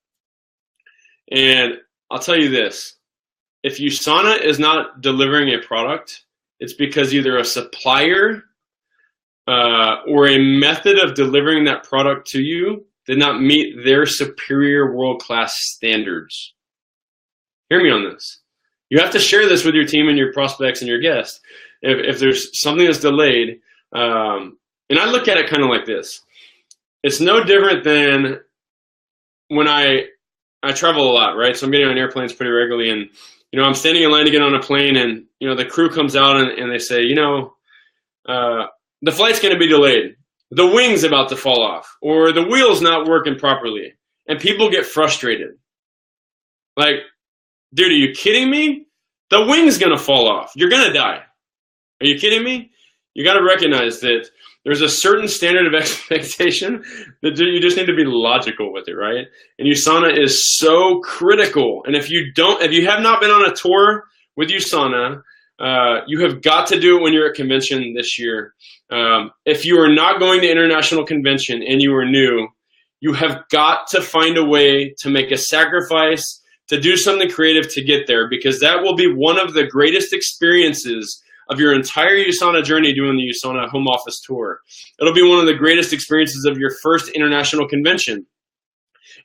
And I'll tell you this, if USANA is not delivering a product, it's because either a supplier or a method of delivering that product to you did not meet their superior world-class standards. Hear me on this. You have to share this with your team and your prospects and your guests. If there's something that's delayed, and I look at it kind of like this. It's no different than when I travel a lot, right? So I'm getting on airplanes pretty regularly, and I'm standing in line to get on a plane, and the crew comes out and they say, the flight's going to be delayed. The wing's about to fall off, or the wheel's not working properly, and people get frustrated. Like, dude, are you kidding me? The wing's going to fall off. You're going to die. Are you kidding me? You got to recognize that there's a certain standard of expectation that you just need to be logical with it, right? And USANA is so critical. And if you have not been on a tour with USANA, you have got to do it when you're at convention this year. If you are not going to international convention and you are new, you have got to find a way to make a sacrifice, to do something creative to get there, because that will be one of the greatest experiences of your entire USANA journey doing the USANA home office tour. It'll be one of the greatest experiences of your first international convention.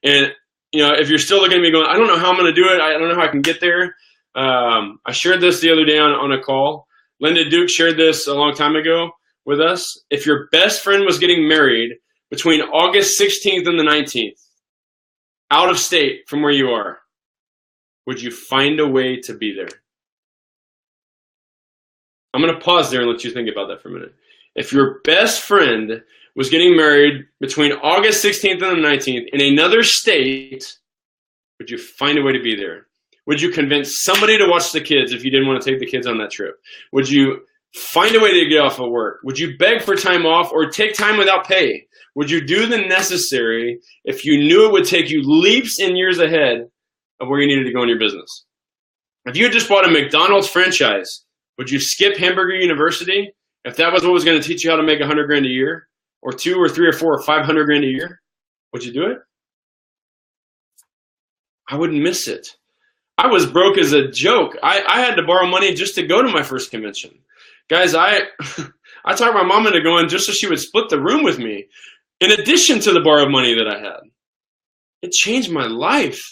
And, if you're still looking at me going, "I don't know how I'm going to do it. I don't know how I can get there." I shared this the other day on a call. Linda Duke shared this a long time ago with us. If your best friend was getting married between August 16th and the 19th, out of state from where you are, would you find a way to be there? I'm going to pause there and let you think about that for a minute. If your best friend was getting married between August 16th and the 19th in another state, would you find a way to be there? Would you convince somebody to watch the kids if you didn't want to take the kids on that trip? Would you find a way to get off of work? Would you beg for time off or take time without pay? Would you do the necessary if you knew it would take you leaps and years ahead of where you needed to go in your business? If you had just bought a McDonald's franchise, would you skip Hamburger University if that was what was going to teach you how to make 100 grand a year, or 2 or 3 or 4 or 500 grand a year? Would you do it? I wouldn't miss it. I was broke as a joke. I had to borrow money just to go to my first convention. Guys, I talked my mom into going just so she would split the room with me, in addition to the borrowed money that I had. It changed my life.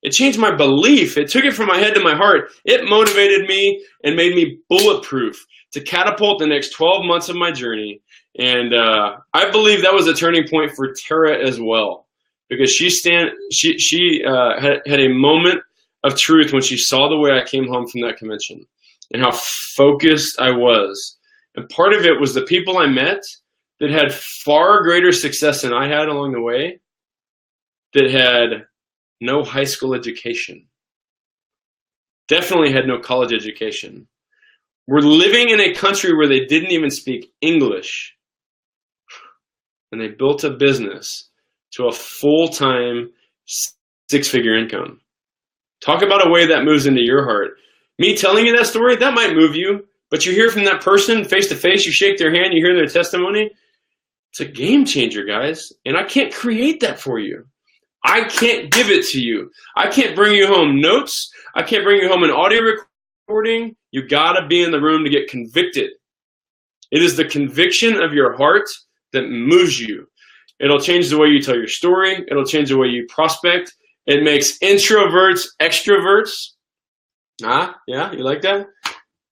It changed my belief. It took it from my head to my heart. It motivated me and made me bulletproof to catapult the next 12 months of my journey. And I believe that was a turning point for Tara as well, because she had a moment of truth when she saw the way I came home from that convention and how focused I was. And part of it was the people I met that had far greater success than I had along the way, that had no high school education, definitely had no college education. We're living in a country where they didn't even speak English, and they built a business to a full-time 6-figure income. Talk about a way that moves into your heart. Me telling you that story, that might move you, but you hear from that person face to face, you shake their hand, you hear their testimony. It's a game changer, guys, and I can't create that for you. I can't give it to you. I can't bring you home notes. I can't bring you home an audio recording. You gotta be in the room to get convicted. It is the conviction of your heart that moves you. It'll change the way you tell your story. It'll change the way you prospect. It makes introverts extroverts. Ah, yeah, you like that?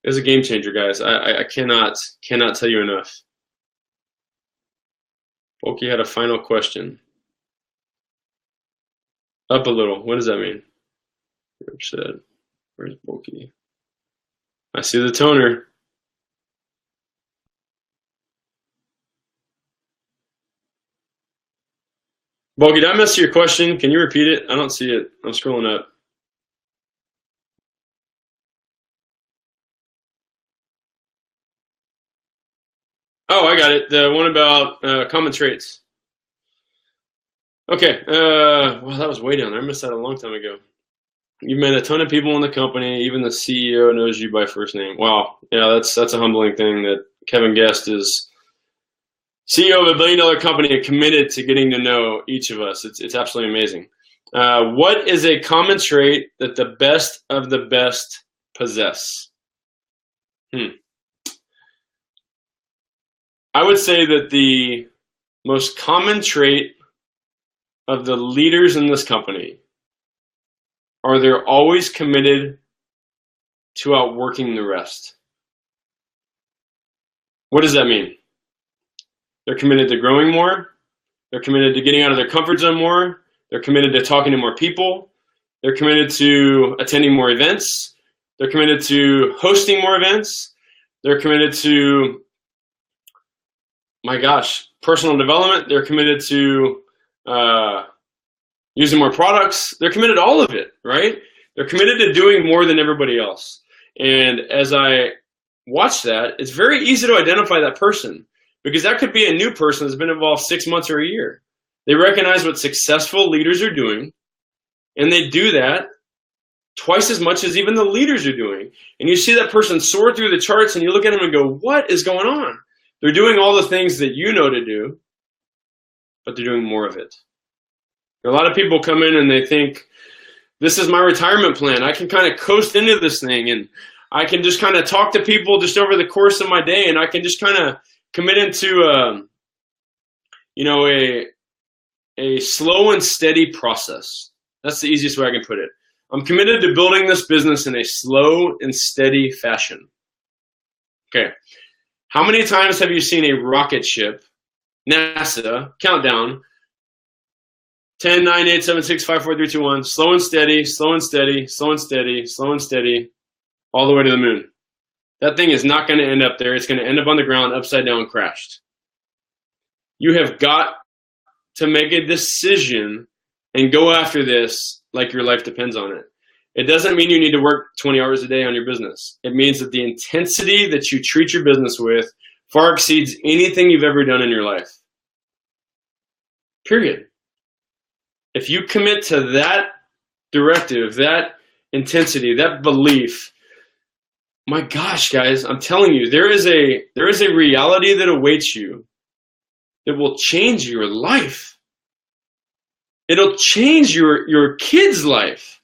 It's a game changer, guys. I cannot tell you enough. Bulky had a final question. Up a little. What does that mean? Rich said, where's Bulky? I see the toner. Bulky, did I miss your question? Can you repeat it? I don't see it. I'm scrolling up. Oh, I got it. The one about common traits. Okay. Well, that was way down there. I missed that a long time ago. You met a ton of people in the company. Even the CEO knows you by first name. Wow. Yeah, that's a humbling thing that Kevin Guest is CEO of $1 billion company and committed to getting to know each of us. It's absolutely amazing. What is a common trait that the best of the best possess? I would say that the most common trait of the leaders in this company are they're always committed to outworking the rest. What does that mean? They're committed to growing more. They're committed to getting out of their comfort zone more. They're committed to talking to more people. They're committed to attending more events. They're committed to hosting more events. They're committed to, my gosh, personal development. They're committed to using more products. They're committed to all of it, right? They're committed to doing more than everybody else. And as I watch that, it's very easy to identify that person, because that could be a new person that's been involved 6 months or a year. They recognize what successful leaders are doing, and they do that twice as much as even the leaders are doing. And you see that person soar through the charts, and you look at them and go, what is going on? They're doing all the things that you know to do, but they're doing more of it. A lot of people come in and they think, this is my retirement plan. I can kind of coast into this thing, and I can just kind of talk to people just over the course of my day, and I can just kind of commit into a slow and steady process. That's the easiest way I can put it. I'm committed to building this business in a slow and steady fashion. Okay. How many times have you seen a rocket ship, NASA, countdown, 10, 9, 8, 7, 6, 5, 4, 3, 2, 1, slow and steady, slow and steady, slow and steady, slow and steady, all the way to the moon? That thing is not going to end up there. It's going to end up on the ground, upside down, crashed. You have got to make a decision and go after this like your life depends on it. It doesn't mean you need to work 20 hours a day on your business. It means that the intensity that you treat your business with far exceeds anything you've ever done in your life. Period. If you commit to that directive, that intensity, that belief, my gosh, guys, I'm telling you, there is a reality that awaits you that will change your life. It'll change your kid's life.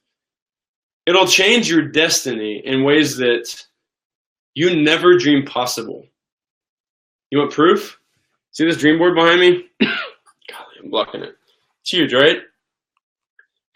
It'll change your destiny in ways that you never dreamed possible. You want proof? See this dream board behind me? Golly, I'm blocking it. It's huge, right?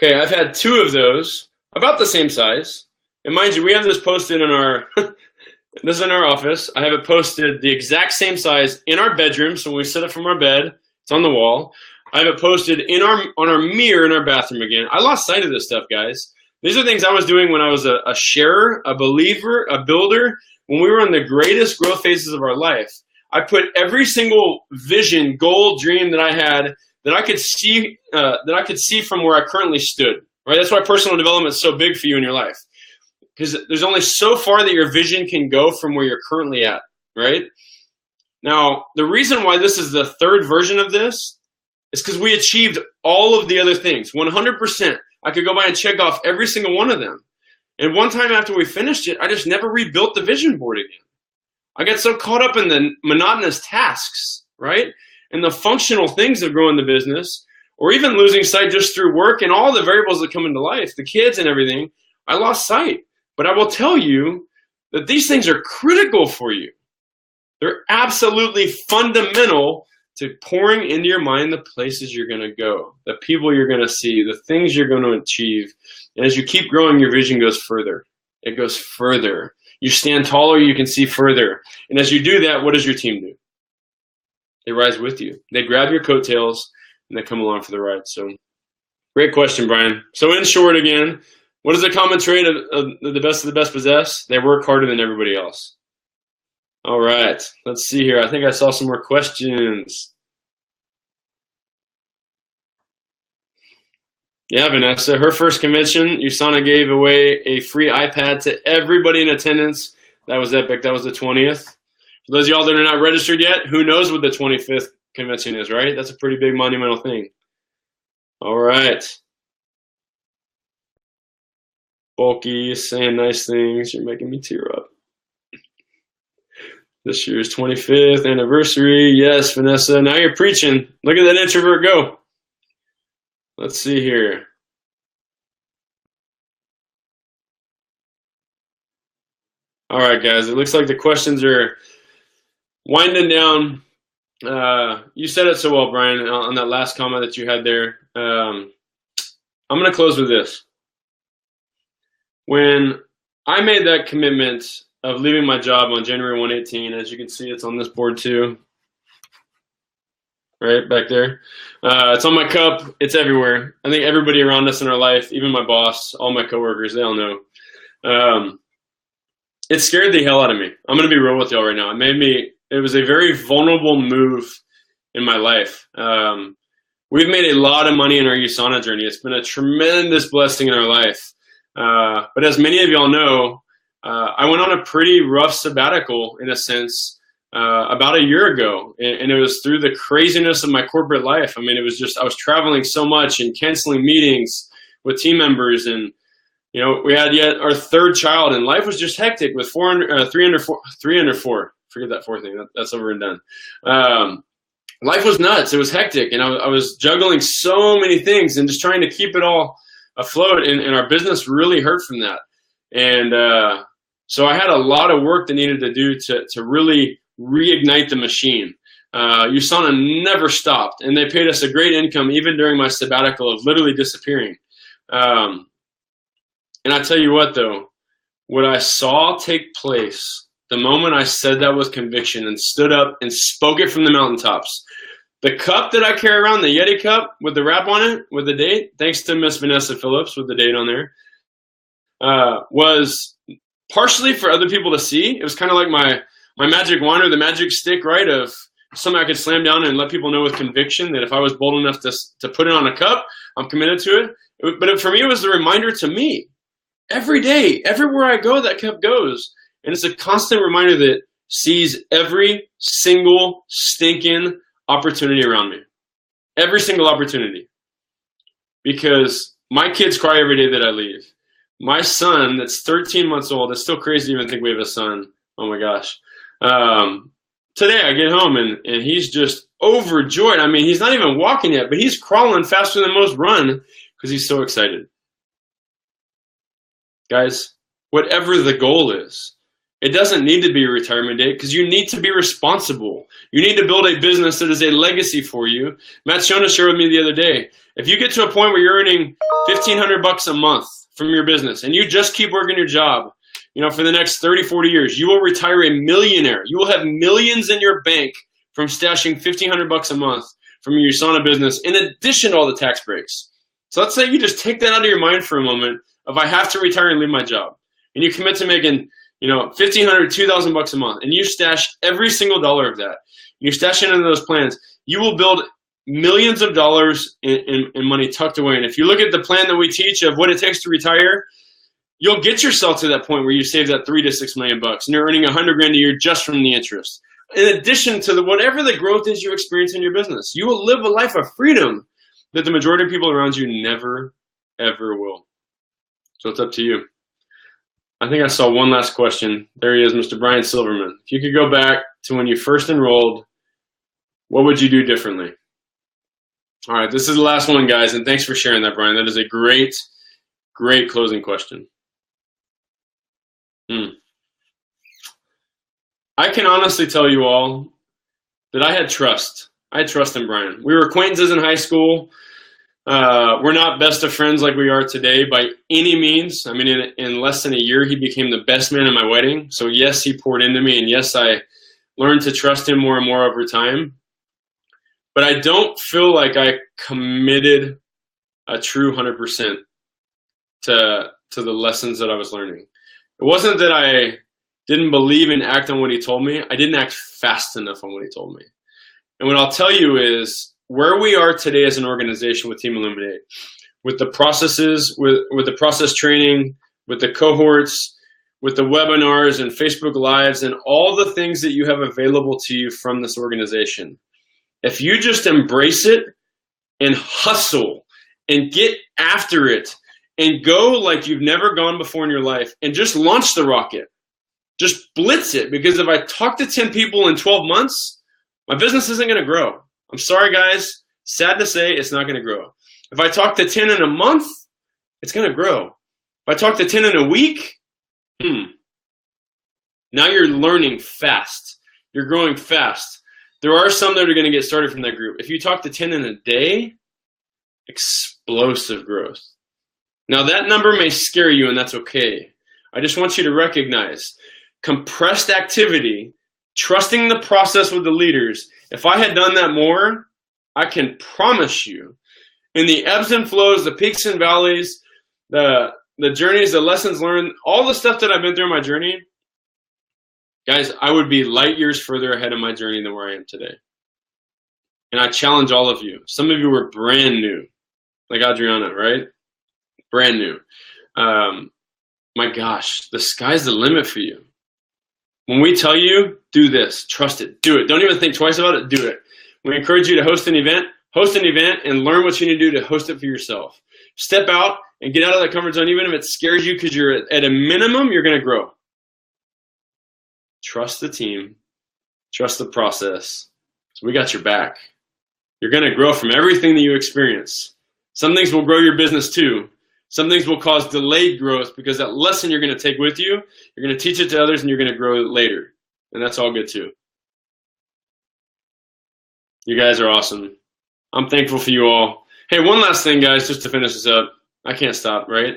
Okay, I've had 2 of those, about the same size. And mind you, we have this posted in our this is in our office. I have it posted the exact same size in our bedroom. So when we sit up from our bed, it's on the wall. I have it posted on our mirror in our bathroom again. I lost sight of this stuff, guys. These are things I was doing when I was a sharer, a believer, a builder, when we were in the greatest growth phases of our life. I put every single vision, goal, dream that I had that I could see from where I currently stood. Right? That's why personal development is so big for you in your life. Because there's only so far that your vision can go from where you're currently at, right? Now, the reason why this is the 3rd version of this is because we achieved all of the other things, 100%. I could go by and check off every single one of them. And one time after we finished it, I just never rebuilt the vision board again. I got so caught up in the monotonous tasks, right? And the functional things of growing the business, or even losing sight just through work and all the variables that come into life, the kids and everything, I lost sight. But I will tell you that these things are critical for you. They're absolutely fundamental to pouring into your mind the places you're going to go, the people you're going to see, the things you're going to achieve. And as you keep growing, your vision goes further. It goes further. You stand taller, you can see further. And as you do that, what does your team do? They rise with you. They grab your coattails and they come along for the ride. So great question, Brian. So in short, again, what is the common trait of the best possess? They work harder than everybody else. All right, let's see here. I think I saw some more questions. Yeah, Vanessa, her first convention, USANA gave away a free iPad to everybody in attendance. That was epic. That was the 20th. For those of y'all that are not registered yet, who knows what the 25th convention is, right? That's a pretty big monumental thing. All right. Bulky, saying nice things. You're making me tear up. This year's 25th anniversary. Yes, Vanessa. Now you're preaching. Look at that introvert go. Let's see here. All right, guys. It looks like the questions are winding down. You said it so well, Brian, on that last comment that you had there. I'm going to close with this. When I made that commitment of leaving my job on January 1/18, as you can see, it's on this board too, right back there. It's on my cup. It's everywhere. I think everybody around us in our life, even my boss, all my coworkers, they all know. It scared the hell out of me. I'm going to be real with y'all right now. It was a very vulnerable move in my life. We've made a lot of money in our USANA journey. It's been a tremendous blessing in our life. But as many of y'all know, I went on a pretty rough sabbatical, in a sense, about a year ago. And it was through the craziness of my corporate life. I mean, it was just, I was traveling so much and canceling meetings with team members. And, you know, we had yet our 3rd child, and life was just hectic with 304. Forget that 4th thing. That's over and done. Life was nuts. It was hectic. And I was juggling so many things and just trying to keep it all afloat. And our business really hurt from that. And so I had a lot of work that needed to do to really reignite the machine. USANA never stopped, and they paid us a great income even during my sabbatical of literally disappearing. And I tell you what, though, what I saw take place the moment I said that with conviction and stood up and spoke it from the mountaintops, the cup that I carry around, the Yeti cup with the wrap on it, with the date, thanks to Miss Vanessa Phillips with the date on there, was partially for other people to see. It was kind of like my magic wand or the magic stick, right, of something I could slam down and let people know with conviction that if I was bold enough to put it on a cup, I'm committed to it. But for me, it was the reminder to me. every day, everywhere I go, that cup goes. And it's a constant reminder that sees every single stinking opportunity around me. Every single opportunity. Because my kids cry every day that I leave. My son, that's 13 months old, it's still crazy to even think we have a son. Oh my gosh. Today I get home and he's just overjoyed. I mean, he's not even walking yet, but he's crawling faster than most run because he's so excited. Guys, whatever the goal is, it doesn't need to be a retirement date because you need to be responsible. You need to build a business that is a legacy for you. Matt Shona shared with me the other day, if you get to a point where you're earning $1,500 a month from your business and you just keep working your job, for the next 30, 40 years, you will retire a millionaire. You will have millions in your bank from stashing $1,500 a month from your USANA business in addition to all the tax breaks. So let's say you just take that out of your mind for a moment of I have to retire and leave my job. And you commit to making $1,500, $2,000 a month, and you stash every single dollar of that. You stash it into those plans. You will build millions of dollars in money tucked away. And if you look at the plan that we teach of what it takes to retire, you'll get yourself to that point where you save that $3 to $6 million bucks, and you're earning $100,000 a year just from the interest. In addition to whatever the growth is you experience in your business, you will live a life of freedom that the majority of people around you never, ever will. So it's up to you. I think I saw one last question. There he is, Mr. Brian Silverman. If you could go back to when you first enrolled, what would you do differently? All right, this is the last one, guys, and thanks for sharing that, Brian. That is a great, great closing question. I can honestly tell you all that I had trust. I had trust in Brian. We were acquaintances in high school. We're not best of friends like we are today by any means. I mean, in less than a year, he became the best man at my wedding. So yes, he poured into me, and yes, I learned to trust him more and more over time. But I don't feel like I committed a true 100% to the lessons that I was learning. It wasn't that I didn't believe and act on what he told me. I didn't act fast enough on what he told me. And what I'll tell you is where we are today as an organization with Team Illuminate, with the processes, with the process training, with the cohorts, with the webinars and Facebook Lives and all the things that you have available to you from this organization. If you just embrace it and hustle and get after it and go like you've never gone before in your life and just launch the rocket, just blitz it. Because if I talk to 10 people in 12 months, my business isn't going to grow. I'm sorry, guys. Sad to say, it's not going to grow. If I talk to 10 in a month, it's going to grow. If I talk to 10 in a week, now you're learning fast. You're growing fast. There are some that are going to get started from that group. If you talk to 10 in a day, explosive growth. Now that number may scare you, and that's okay. I just want you to recognize compressed activity, trusting the process with the leaders. If I had done that more, I can promise you, in the ebbs and flows, the peaks and valleys, the journeys, the lessons learned, all the stuff that I've been through in my journey, guys, I would be light years further ahead of my journey than where I am today. And I challenge all of you. Some of you were brand new, like Adriana, right? Brand new. My gosh, the sky's the limit for you. When we tell you, do this, trust it, do it. Don't even think twice about it, do it. We encourage you to host an event and learn what you need to do to host it for yourself. Step out and get out of that comfort zone, even if it scares you, because you're at a minimum, you're going to grow. Trust the team, trust the process. So we got your back. You're going to grow from everything that you experience. Some things will grow your business too. Some things will cause delayed growth because that lesson you're going to take with you, you're going to teach it to others, and you're going to grow it later. And that's all good too. You guys are awesome. I'm thankful for you all. Hey, one last thing, guys, just to finish this up. I can't stop, right?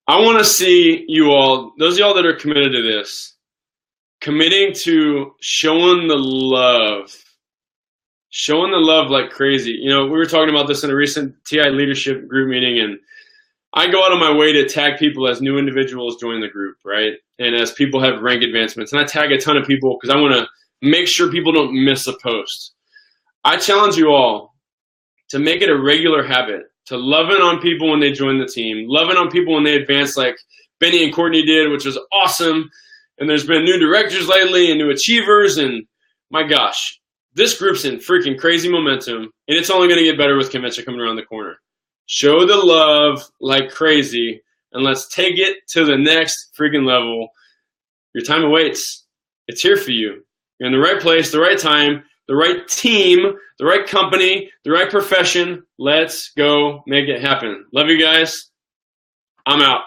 I want to see you all, those of y'all that are committed to this, committing to showing the love like crazy. You know, we were talking about this in a recent TI leadership group meeting, and I go out of my way to tag people as new individuals join the group, right? And as people have rank advancements, and I tag a ton of people because I want to make sure people don't miss a post. I challenge you all to make it a regular habit to loving on people when they join the team, loving on people when they advance like Benny and Courtney did, which was awesome. And there's been new directors lately and new achievers. And my gosh, this group's in freaking crazy momentum. And it's only going to get better with convention coming around the corner. Show the love like crazy. And let's take it to the next freaking level. Your time awaits. It's here for you. You're in the right place, the right time, the right team, the right company, the right profession. Let's go make it happen. Love you guys. I'm out.